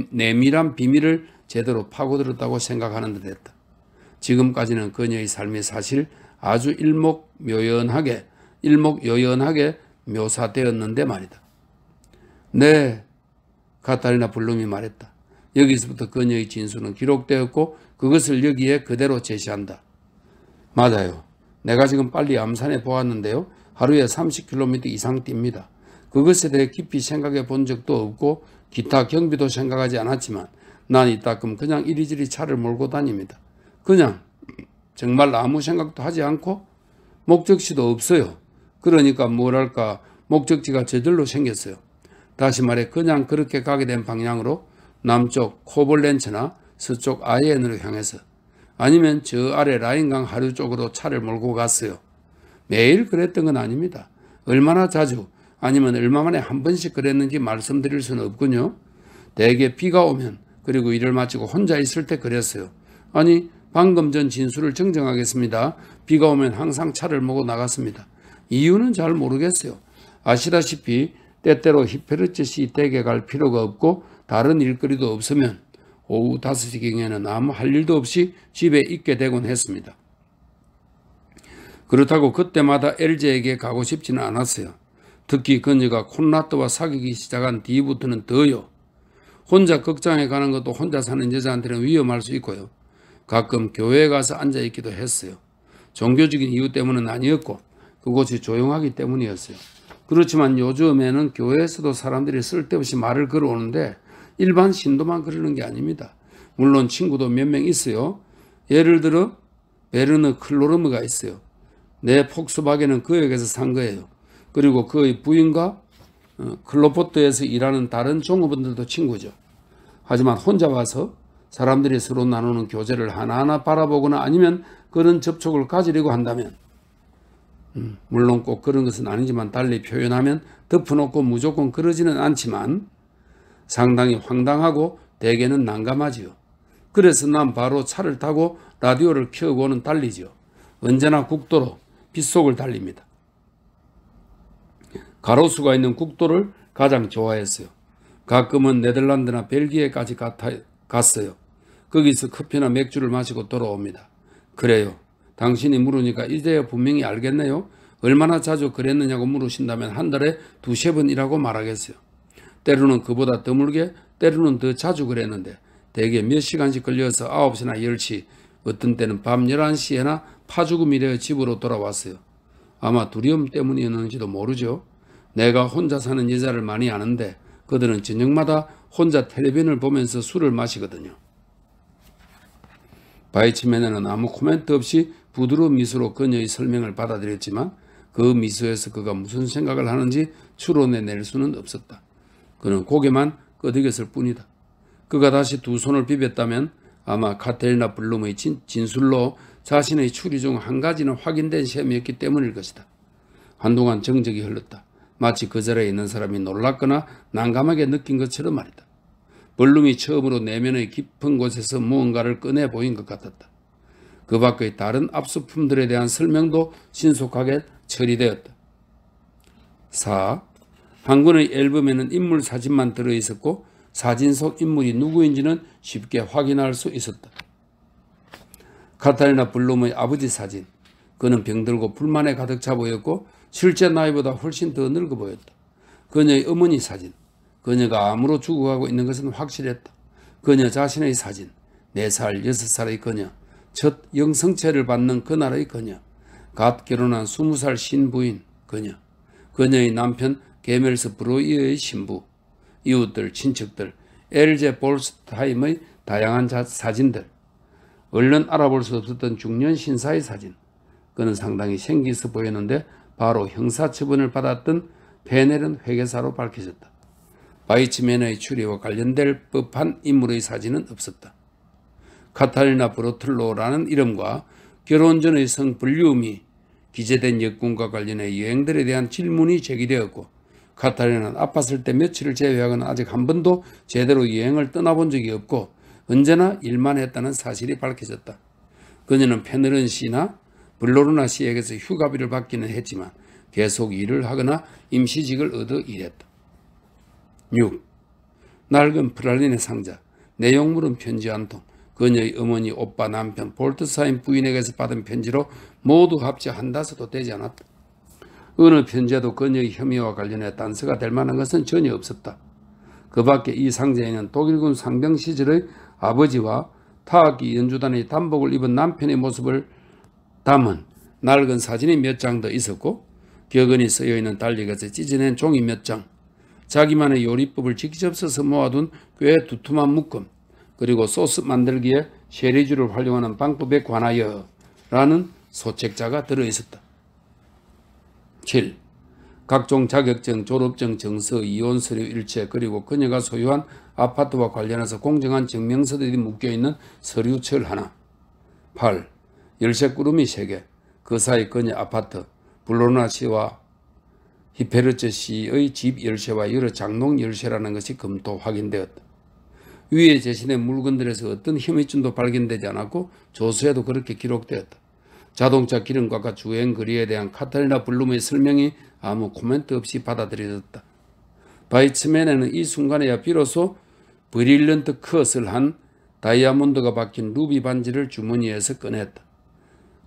내밀한 비밀을 제대로 파고들었다고 생각하는 듯했다. 지금까지는 그녀의 삶이 사실 아주 일목요연하게 묘사되었는데 말이다. 네, 카타리나 블룸이 말했다. 여기서부터 그녀의 진술은 기록되었고 그것을 여기에 그대로 제시한다. 맞아요. 내가 지금 빨리 암산해 보았는데요. 하루에 30km 이상 뜁니다. 그것에 대해 깊이 생각해 본 적도 없고 기타 경비도 생각하지 않았지만 난 이따금 그냥 이리저리 차를 몰고 다닙니다. 그냥 정말 아무 생각도 하지 않고 목적지도 없어요. 그러니까 뭐랄까 목적지가 저절로 생겼어요. 다시 말해 그냥 그렇게 가게 된 방향으로 남쪽 코볼렌츠나 서쪽 아이엔으로 향해서 아니면 저 아래 라인강 하류 쪽으로 차를 몰고 갔어요. 매일 그랬던 건 아닙니다. 얼마나 자주 아니면 얼마 만에 한 번씩 그랬는지 말씀드릴 수는 없군요. 대개 비가 오면 그리고 일을 마치고 혼자 있을 때 그랬어요. 아니 방금 전 진술을 정정하겠습니다. 비가 오면 항상 차를 몰고 나갔습니다. 이유는 잘 모르겠어요. 아시다시피 때때로 히페르츠시 댁에 갈 필요가 없고 다른 일거리도 없으면 오후 5시경에는 아무 할 일도 없이 집에 있게 되곤 했습니다. 그렇다고 그때마다 엘제에게 가고 싶지는 않았어요. 특히 그녀가 콘라트와 사귀기 시작한 뒤부터는 더요. 혼자 극장에 가는 것도 혼자 사는 여자한테는 위험할 수 있고요. 가끔 교회에 가서 앉아있기도 했어요. 종교적인 이유 때문은 아니었고 그곳이 조용하기 때문이었어요. 그렇지만 요즘에는 교회에서도 사람들이 쓸데없이 말을 걸어오는데 일반 신도만 그러는 게 아닙니다. 물론 친구도 몇 명 있어요. 예를 들어 베르느 클로르무가 있어요. 내 폭스바겐은 그 역에서 산 거예요. 그리고 그의 부인과 클로포트에서 일하는 다른 종업원들도 친구죠. 하지만 혼자 와서 사람들이 서로 나누는 교제를 하나하나 바라보거나 아니면 그런 접촉을 가지려고 한다면 물론 꼭 그런 것은 아니지만 달리 표현하면 덮어놓고 무조건 그러지는 않지만 상당히 황당하고 대개는 난감하지요. 그래서 난 바로 차를 타고 라디오를 켜고는 달리지요. 언제나 국도로 빗속을 달립니다. 가로수가 있는 국도를 가장 좋아했어요. 가끔은 네덜란드나 벨기에까지 갔어요. 거기서 커피나 맥주를 마시고 돌아옵니다. 그래요. 당신이 물으니까 이제야 분명히 알겠네요. 얼마나 자주 그랬느냐고 물으신다면 한 달에 2-3번 이라고 말하겠어요. 때로는 그보다 드물게 때로는 더 자주 그랬는데 대개 몇 시간씩 걸려서 9시나 10시 어떤 때는 밤 11시에나 파죽음이래 집으로 돌아왔어요. 아마 두려움 때문이었는지도 모르죠. 내가 혼자 사는 여자를 많이 아는데 그들은 저녁마다 혼자 텔레비전을 보면서 술을 마시거든요. 바이치메네는 아무 코멘트 없이 부드러운 미소로 그녀의 설명을 받아들였지만 그 미소에서 그가 무슨 생각을 하는지 추론해낼 수는 없었다. 그는 고개만 끄덕였을 뿐이다. 그가 다시 두 손을 비볐다면 아마 카테리나 블룸의 진술로 자신의 추리 중 한 가지는 확인된 셈이었기 때문일 것이다. 한동안 정적이 흘렀다. 마치 그 자리에 있는 사람이 놀랍거나 난감하게 느낀 것처럼 말이다. 블룸이 처음으로 내면의 깊은 곳에서 무언가를 꺼내 보인 것 같았다. 그 밖의 다른 압수품들에 대한 설명도 신속하게 처리되었다. 4. 한 권의 앨범에는 인물 사진만 들어있었고 사진 속 인물이 누구인지는 쉽게 확인할 수 있었다. 카타리나 블룸의 아버지 사진. 그는 병들고 불만에 가득 차 보였고 실제 나이보다 훨씬 더 늙어 보였다. 그녀의 어머니 사진. 그녀가 암으로 죽어가고 있는 것은 확실했다. 그녀 자신의 사진. 4살, 6살의 그녀. 첫 영성체를 받는 그날의 그녀. 갓 결혼한 20살 신부인 그녀. 그녀의 남편 게멜스 브로이어의 신부. 이웃들, 친척들, 엘제 볼스타임의 다양한 사진들. 얼른 알아볼 수 없었던 중년 신사의 사진. 그는 상당히 생기 있어 보였는데 바로 형사처분을 받았던 페넬은 회계사로 밝혀졌다. 바이치맨의 추리와 관련될 법한 인물의 사진은 없었다. 카타리나 브로틀로라는 이름과 결혼 전의 성 블륨이 기재된 여권과 관련해 여행들에 대한 질문이 제기되었고 카타리나는 아팠을 때 며칠을 제외하고는 아직 한 번도 제대로 여행을 떠나본 적이 없고 언제나 일만 했다는 사실이 밝혀졌다. 그녀는 페네른 씨나 블로르나 씨에게서 휴가비를 받기는 했지만 계속 일을 하거나 임시직을 얻어 일했다. 6. 낡은 프랄린의 상자, 내용 물은 편지 한 통, 그녀의 어머니, 오빠, 남편, 볼트사인 부인에게서 받은 편지로 모두 합쳐 한 다섯도 되지 않았다. 어느 편지에도 그녀의 혐의와 관련해 단서가 될 만한 것은 전혀 없었다. 그 밖에 이 상자에는 독일군 상병 시절의 아버지와 타악기 연주단의 단복을 입은 남편의 모습을 담은 낡은 사진이 몇 장 더 있었고 격언이 쓰여있는 달력에서 찢어낸 종이 몇 장, 자기만의 요리법을 직접 써서 모아둔 꽤 두툼한 묶음, 그리고 소스 만들기에 쉐리주를 활용하는 방법에 관하여라는 소책자가 들어있었다. 7. 각종 자격증, 졸업증, 정서, 이혼서류 일체, 그리고 그녀가 소유한 아파트와 관련해서 공정한 증명서들이 묶여있는 서류철 하나. 8. 열쇠꾸러미 3개, 그 사이 그녀 아파트, 블로르나 씨와 히페르츠 씨의 집 열쇠와 여러 장롱 열쇠라는 것이 검토 확인되었다. 위에 제시된 물건들에서 어떤 혐의점도 발견되지 않았고 조서에도 그렇게 기록되었다. 자동차 기름값과 주행 거리에 대한 카타리나 블룸의 설명이 아무 코멘트 없이 받아들여졌다. 바이츠맨에는 이 순간에야 비로소 브릴런트 컷을 한 다이아몬드가 박힌 루비 반지를 주머니에서 꺼냈다.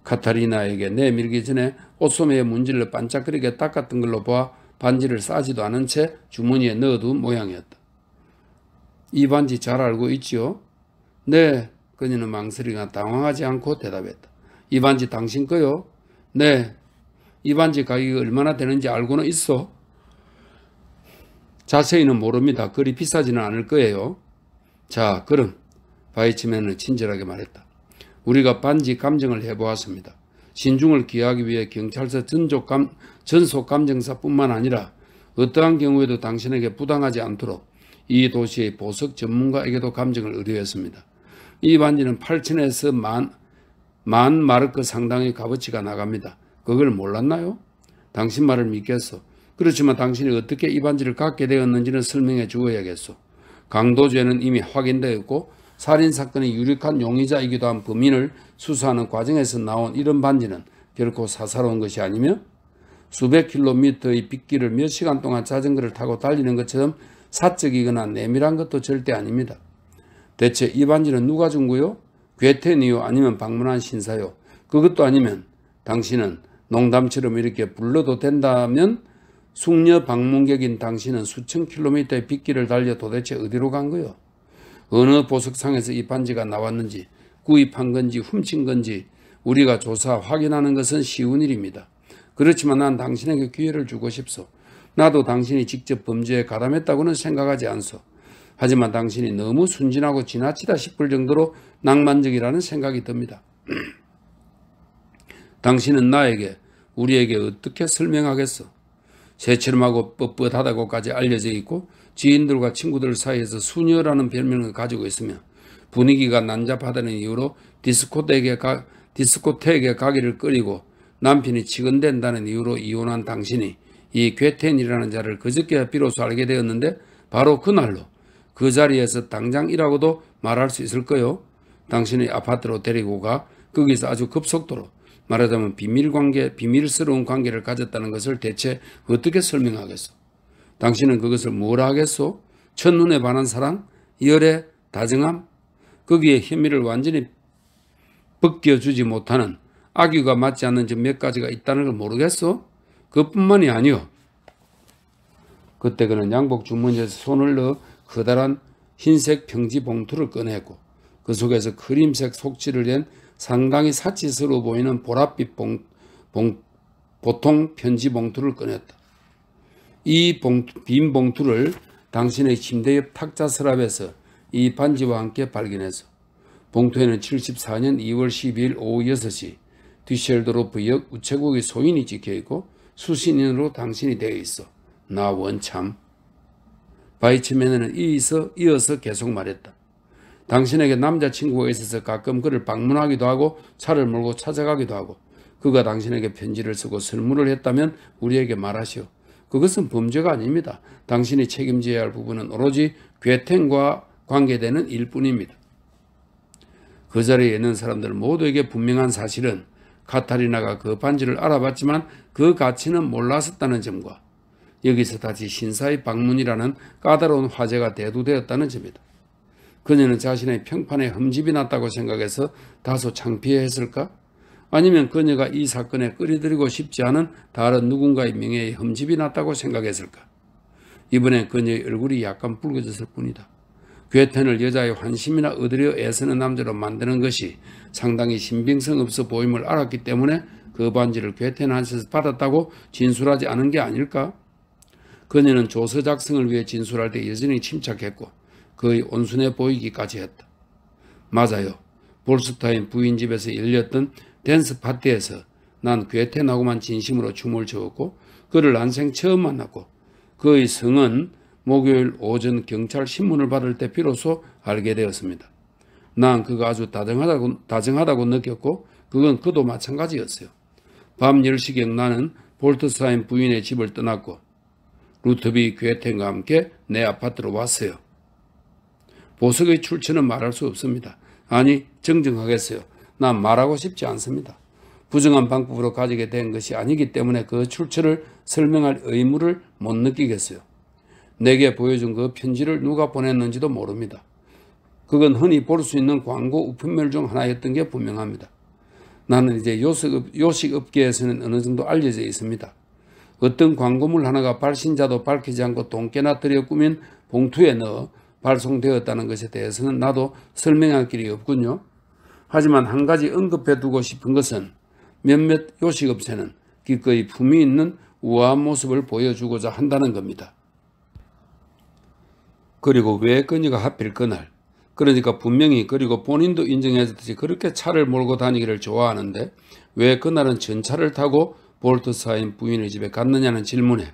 카타리나에게 내밀기 전에 옷소매에 문질러 반짝거리게 닦았던 걸로 보아 반지를 싸지도 않은 채 주머니에 넣어둔 모양이었다. 이 반지 잘 알고 있지요? 네, 그녀는 망설이가 당황하지 않고 대답했다. 이 반지 당신 거요? 네. 이 반지 가격이 얼마나 되는지 알고는 있어? 자세히는 모릅니다. 그리 비싸지는 않을 거예요. 자, 그럼 바이츠맨은 친절하게 말했다. 우리가 반지 감정을 해보았습니다. 신중을 기하기 위해 경찰서 전속 감정사뿐만 아니라 어떠한 경우에도 당신에게 부당하지 않도록 이 도시의 보석 전문가에게도 감정을 의뢰했습니다. 이 반지는 8천에서 만 마르크 상당의 값어치가 나갑니다. 그걸 몰랐나요? 당신 말을 믿겠소. 그렇지만 당신이 어떻게 이 반지를 갖게 되었는지는 설명해 주어야겠소. 강도죄는 이미 확인되었고 살인사건의 유력한 용의자이기도 한 범인을 수사하는 과정에서 나온 이런 반지는 결코 사사로운 것이 아니며 수백 킬로미터의 빗길을 몇 시간 동안 자전거를 타고 달리는 것처럼 사적이거나 내밀한 것도 절대 아닙니다. 대체 이 반지는 누가 준 거요? 괴텐이요? 아니면 방문한 신사요? 그것도 아니면 당신은 농담처럼 이렇게 불러도 된다면 숙녀 방문객인 당신은 수천 킬로미터의 빗길을 달려 도대체 어디로 간 거요? 어느 보석상에서 이 반지가 나왔는지 구입한 건지 훔친 건지 우리가 조사 확인하는 것은 쉬운 일입니다. 그렇지만 난 당신에게 기회를 주고 싶소. 나도 당신이 직접 범죄에 가담했다고는 생각하지 않소. 하지만 당신이 너무 순진하고 지나치다 싶을 정도로 낭만적이라는 생각이 듭니다. 당신은 나에게, 우리에게 어떻게 설명하겠소? 새처럼하고 뻣뻣하다고까지 알려져 있고 지인들과 친구들 사이에서 수녀라는 별명을 가지고 있으며 분위기가 난잡하다는 이유로 디스코텍에 가기를 꺼리고 남편이 치근댄다는 이유로 이혼한 당신이 이 괴텐이라는 자를 그저께 비로소 알게 되었는데 바로 그날로 그 자리에서 당장이라고도 말할 수 있을 거요. 당신의 아파트로 데리고 가 거기서 아주 급속도로 말하자면 비밀스러운 관계를 가졌다는 것을 대체 어떻게 설명하겠소? 당신은 그것을 뭐라 하겠소? 첫눈에 반한 사랑? 열애? 다정함? 거기에 혐의를 완전히 벗겨주지 못하는 악유가 맞지 않는 점 몇 가지가 있다는 걸 모르겠소? 그뿐만이 아니오. 그때 그는 양복 주머니에서 손을 넣어 커다란 흰색 평지 봉투를 꺼내고 그 속에서 크림색 속지를 낸 상당히 사치스러워 보이는 보랏빛 보통 편지 봉투를 꺼냈다. 이 빈 봉투를 당신의 침대 옆 탁자 서랍에서 이 반지와 함께 발견해서 봉투에는 74년 2월 12일 오후 6시 뒤셀도르프역 우체국의 소인이 찍혀있고 수신인으로 당신이 되어 있어. 나 원참. 바이츠맨은 이어서 계속 말했다. 당신에게 남자친구가 있어서 가끔 그를 방문하기도 하고 차를 몰고 찾아가기도 하고 그가 당신에게 편지를 쓰고 설문을 했다면 우리에게 말하시오. 그것은 범죄가 아닙니다. 당신이 책임져야 할 부분은 오로지 괴텐과 관계되는 일뿐입니다. 그 자리에 있는 사람들 모두에게 분명한 사실은 카타리나가 그 반지를 알아봤지만 그 가치는 몰랐었다는 점과 여기서 다시 신사의 방문이라는 까다로운 화제가 대두되었다는 점이다. 그녀는 자신의 평판에 흠집이 났다고 생각해서 다소 창피해했을까? 아니면 그녀가 이 사건에 끌어들이고 싶지 않은 다른 누군가의 명예에 흠집이 났다고 생각했을까? 이번엔 그녀의 얼굴이 약간 붉어졌을 뿐이다. 괴텐을 여자의 환심이나 얻으려 애쓰는 남자로 만드는 것이 상당히 신빙성 없어 보임을 알았기 때문에 그 반지를 괴텐한테서 받았다고 진술하지 않은 게 아닐까? 그녀는 조서 작성을 위해 진술할 때 여전히 침착했고 거의 온순해 보이기까지 했다. 맞아요. 볼스타인 부인 집에서 열렸던 댄스 파티에서 난 괴텐하고만 진심으로 춤을 추었고 그를 난생 처음 만났고 그의 성은 목요일 오전 경찰 신문을 받을 때 비로소 알게 되었습니다. 난 그가 아주 다정하다고 느꼈고 그건 그도 마찬가지였어요. 밤 10시경 나는 볼트사인 부인의 집을 떠났고 루트비 괴텐과 함께 내 아파트로 왔어요. 보석의 출처는 말할 수 없습니다. 아니, 정정하겠어요. 난 말하고 싶지 않습니다. 부정한 방법으로 가지게 된 것이 아니기 때문에 그 출처를 설명할 의무를 못 느끼겠어요. 내게 보여준 그 편지를 누가 보냈는지도 모릅니다. 그건 흔히 볼 수 있는 광고 우편물 중 하나였던 게 분명합니다. 나는 이제 요식업계에서는 어느 정도 알려져 있습니다. 어떤 광고물 하나가 발신자도 밝히지 않고 돈깨나 들여 꾸민 봉투에 넣어 발송되었다는 것에 대해서는 나도 설명할 길이 없군요. 하지만 한 가지 언급해 두고 싶은 것은 몇몇 요식업체는 기꺼이 품위 있는 우아한 모습을 보여주고자 한다는 겁니다. 그리고 왜 그녀가 하필 그날, 그러니까 분명히 그리고 본인도 인정했듯이 그렇게 차를 몰고 다니기를 좋아하는데 왜 그날은 전차를 타고 볼트사인 부인의 집에 갔느냐는 질문에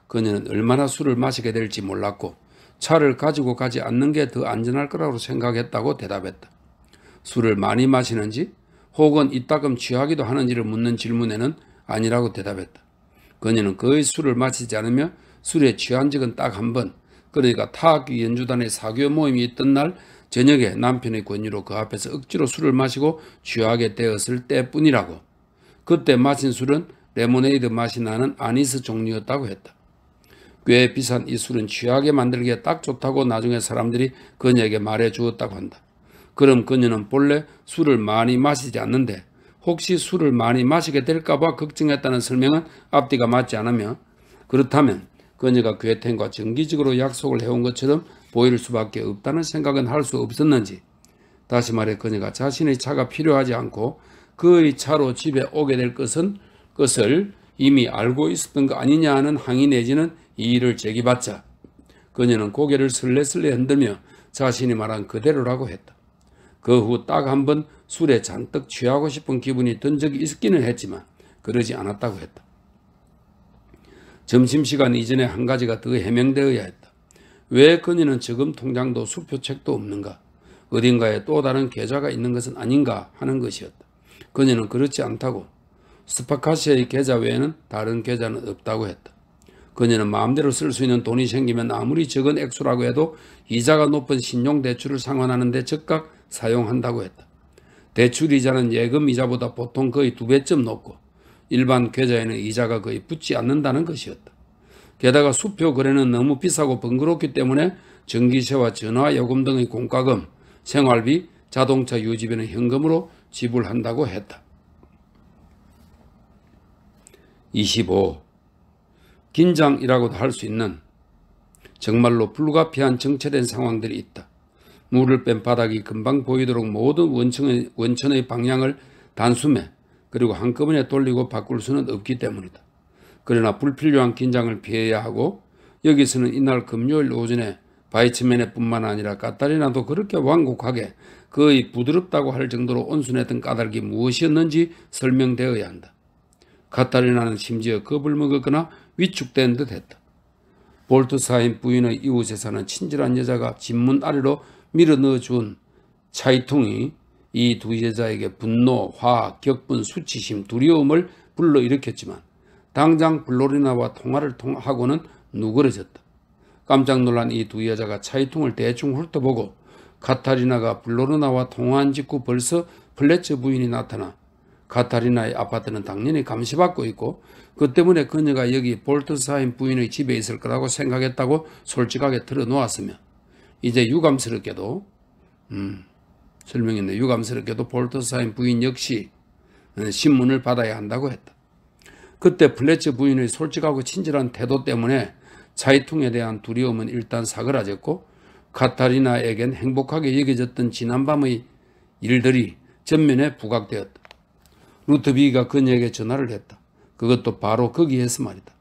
그녀는 얼마나 술을 마시게 될지 몰랐고 차를 가지고 가지 않는 게 더 안전할 거라고 생각했다고 대답했다. 술을 많이 마시는지 혹은 이따금 취하기도 하는지를 묻는 질문에는 아니라고 대답했다. 그녀는 거의 술을 마시지 않으며 술에 취한 적은 딱 한 번, 그러니까 타악기 연주단의 사교 모임이 있던 날 저녁에 남편의 권유로 그 앞에서 억지로 술을 마시고 취하게 되었을 때뿐이라고. 그때 마신 술은 레모네이드 맛이 나는 아니스 종류였다고 했다. 꽤 비싼 이 술은 취하게 만들기에 딱 좋다고 나중에 사람들이 그녀에게 말해 주었다고 한다. 그럼 그녀는 본래 술을 많이 마시지 않는데 혹시 술을 많이 마시게 될까봐 걱정했다는 설명은 앞뒤가 맞지 않으며 그렇다면 그녀가 괴텐과 정기적으로 약속을 해온 것처럼 보일 수밖에 없다는 생각은 할 수 없었는지, 다시 말해 그녀가 자신의 차가 필요하지 않고 그의 차로 집에 오게 될 것을 이미 알고 있었던 거 아니냐 하는 항의 내지는 이의를 제기받자 그녀는 고개를 슬레슬레 흔들며 자신이 말한 그대로라고 했다. 그 후 딱 한 번 술에 잔뜩 취하고 싶은 기분이 든 적이 있기는 했지만 그러지 않았다고 했다. 점심시간 이전에 한 가지가 더 해명되어야 했다. 왜 그녀는 저금 통장도 수표책도 없는가? 어딘가에 또 다른 계좌가 있는 것은 아닌가 하는 것이었다. 그녀는 그렇지 않다고 스파카시의 계좌 외에는 다른 계좌는 없다고 했다. 그녀는 마음대로 쓸 수 있는 돈이 생기면 아무리 적은 액수라고 해도 이자가 높은 신용대출을 상환하는 데 즉각 사용한다고 했다. 대출이자는 예금이자보다 보통 거의 2배쯤 높고 일반 계좌에는 이자가 거의 붙지 않는다는 것이었다. 게다가 수표 거래는 너무 비싸고 번거롭기 때문에 전기세와 전화요금 등의 공과금, 생활비, 자동차 유지비는 현금으로 지불한다고 했다. 25. 긴장이라고도 할 수 있는 정말로 불가피한 정체된 상황들이 있다. 물을 뺀 바닥이 금방 보이도록 모든 원천의 방향을 단숨에 그리고 한꺼번에 돌리고 바꿀 수는 없기 때문이다. 그러나 불필요한 긴장을 피해야 하고 여기서는 이날 금요일 오전에 바이츠맨의 뿐만 아니라 카타리나도 그렇게 완곡하게 거의 부드럽다고 할 정도로 온순했던 까닭이 무엇이었는지 설명되어야 한다. 카타리나는 심지어 겁을 먹었거나 위축된 듯 했다. 볼트사인 부인의 이웃에서는 친절한 여자가 집문 아래로 밀어넣어 준 차이통이 이 두 여자에게 분노, 화, 격분, 수치심, 두려움을 불러일으켰지만 당장 블로리나와 통화를 하고는 누그러졌다. 깜짝 놀란 이 두 여자가 차이통을 대충 훑어보고 카타리나가 블로리나와 통화한 직후 벌써 플래처 부인이 나타나 카타리나의 아파트는 당연히 감시받고 있고 그 때문에 그녀가 여기 볼트사임 부인의 집에 있을 거라고 생각했다고 솔직하게 털어놓았으며 이제 유감스럽게도 설명했네. 유감스럽게도 볼트사임 부인 역시 신문을 받아야 한다고 했다. 그때 플래처 부인의 솔직하고 친절한 태도 때문에 차이통에 대한 두려움은 일단 사그라졌고 카타리나에겐 행복하게 여겨졌던 지난밤의 일들이 전면에 부각되었다. 루트비가 그녀에게 전화를 했다. 그것도 바로 거기에서 말이다.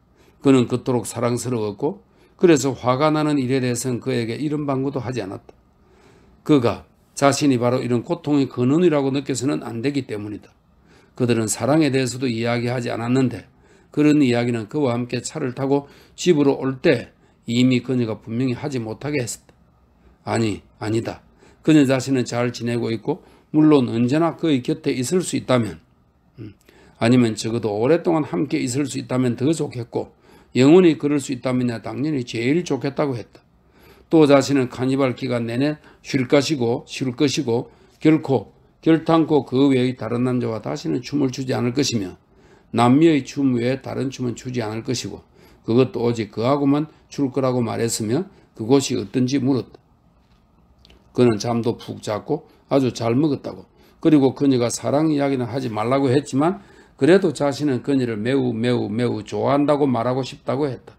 그는 그토록 사랑스러웠고 그래서 화가 나는 일에 대해서는 그에게 이런 방구도 하지 않았다. 그가 자신이 바로 이런 고통의 근원이라고 느껴서는 안 되기 때문이다. 그들은 사랑에 대해서도 이야기하지 않았는데 그런 이야기는 그와 함께 차를 타고 집으로 올 때 이미 그녀가 분명히 하지 못하게 했었다. 아니다. 그녀 자신은 잘 지내고 있고 물론 언제나 그의 곁에 있을 수 있다면 아니면 적어도 오랫동안 함께 있을 수 있다면 더 좋겠고 영원히 그럴 수 있다면 당연히 제일 좋겠다고 했다. 또 자신은 카니발 기간 내내 쉴 것이고 결탄코 그 외의 다른 남자와 다시는 춤을 추지 않을 것이며 남미의 춤 외에 다른 춤은 추지 않을 것이고 그것도 오직 그하고만 출 거라고 말했으며 그곳이 어떤지 물었다. 그는 잠도 푹 잤고 아주 잘 먹었다고 그리고 그녀가 사랑 이야기는 하지 말라고 했지만 그래도 자신은 그녀를 매우 좋아한다고 말하고 싶다고 했다.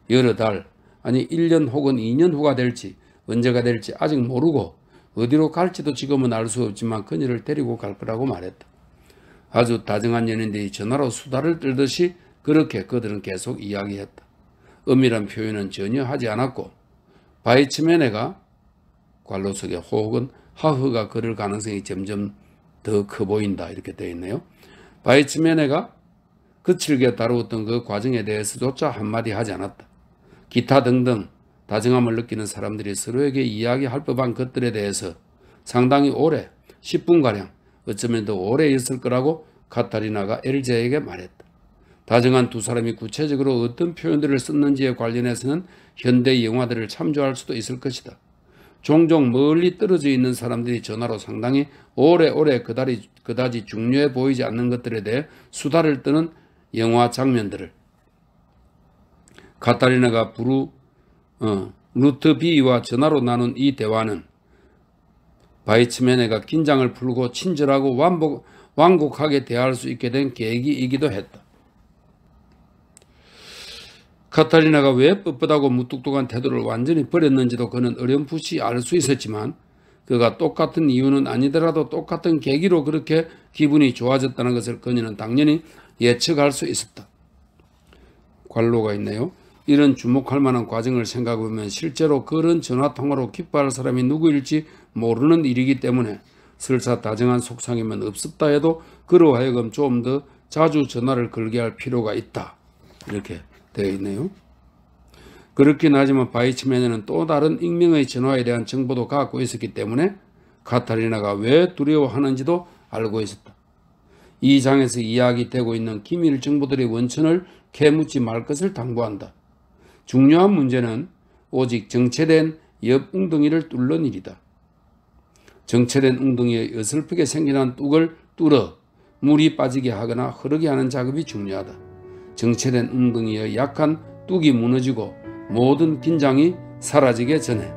여러 달 아니 1년 혹은 2년 후가 될지 언제가 될지 아직 모르고 어디로 갈지도 지금은 알 수 없지만 그녀를 데리고 갈 거라고 말했다. 아주 다정한 연인들이 전화로 수다를 떨듯이 그렇게 그들은 계속 이야기했다. 엄밀한 표현은 전혀 하지 않았고 바이츠메네가 괄호 속에 혹은 하흐가 그럴 가능성이 점점 더 커 보인다 이렇게 되어 있네요. 바이츠메네가 거칠게 다루었던 그 과정에 대해서조차 한마디 하지 않았다. 기타 등등 다정함을 느끼는 사람들이 서로에게 이야기할 법한 것들에 대해서 상당히 오래 10분가량 어쩌면 더 오래 있을 거라고 카타리나가 엘제에게 말했다. 다정한 두 사람이 구체적으로 어떤 표현들을 썼는지에 관련해서는 현대 영화들을 참조할 수도 있을 것이다. 종종 멀리 떨어져 있는 사람들이 전화로 상당히 오래 그다지 중요해 보이지 않는 것들에 대해 수다를 떠는 영화 장면들을 카타리나가 루트비와 전화로 나눈 이 대화는 바이츠메네가 긴장을 풀고 친절하고 완곡하게 대할 수 있게 된 계기이기도 했다. 카타리나가 왜 뻣뻣하고 무뚝뚝한 태도를 완전히 버렸는지도 그는 어렴풋이 알 수 있었지만 그가 똑같은 이유는 아니더라도 똑같은 계기로 그렇게 기분이 좋아졌다는 것을 그녀는 당연히 예측할 수 있었다. 관로가 있네요. 이런 주목할 만한 과정을 생각해보면 실제로 그런 전화통화로 기뻐할 사람이 누구일지 모르는 일이기 때문에 설사 다정한 속상임은 없었다 해도 그로 하여금 좀 더 자주 전화를 걸게 할 필요가 있다. 이렇게 되어 있네요. 그렇긴 하지만 바이츠메네는 또 다른 익명의 전화에 대한 정보도 갖고 있었기 때문에 카타리나가 왜 두려워하는지도 알고 있었다. 이 장에서 이야기되고 있는 기밀 정보들의 원천을 캐묻지 말 것을 당부한다. 중요한 문제는 오직 정체된 옆 웅덩이를 뚫는 일이다. 정체된 웅덩이에 어설프게 생긴 한 뚝을 뚫어 물이 빠지게 하거나 흐르게 하는 작업이 중요하다. 정체된 웅덩이의 약한 뚝이 무너지고 모든 긴장이 사라지기 전에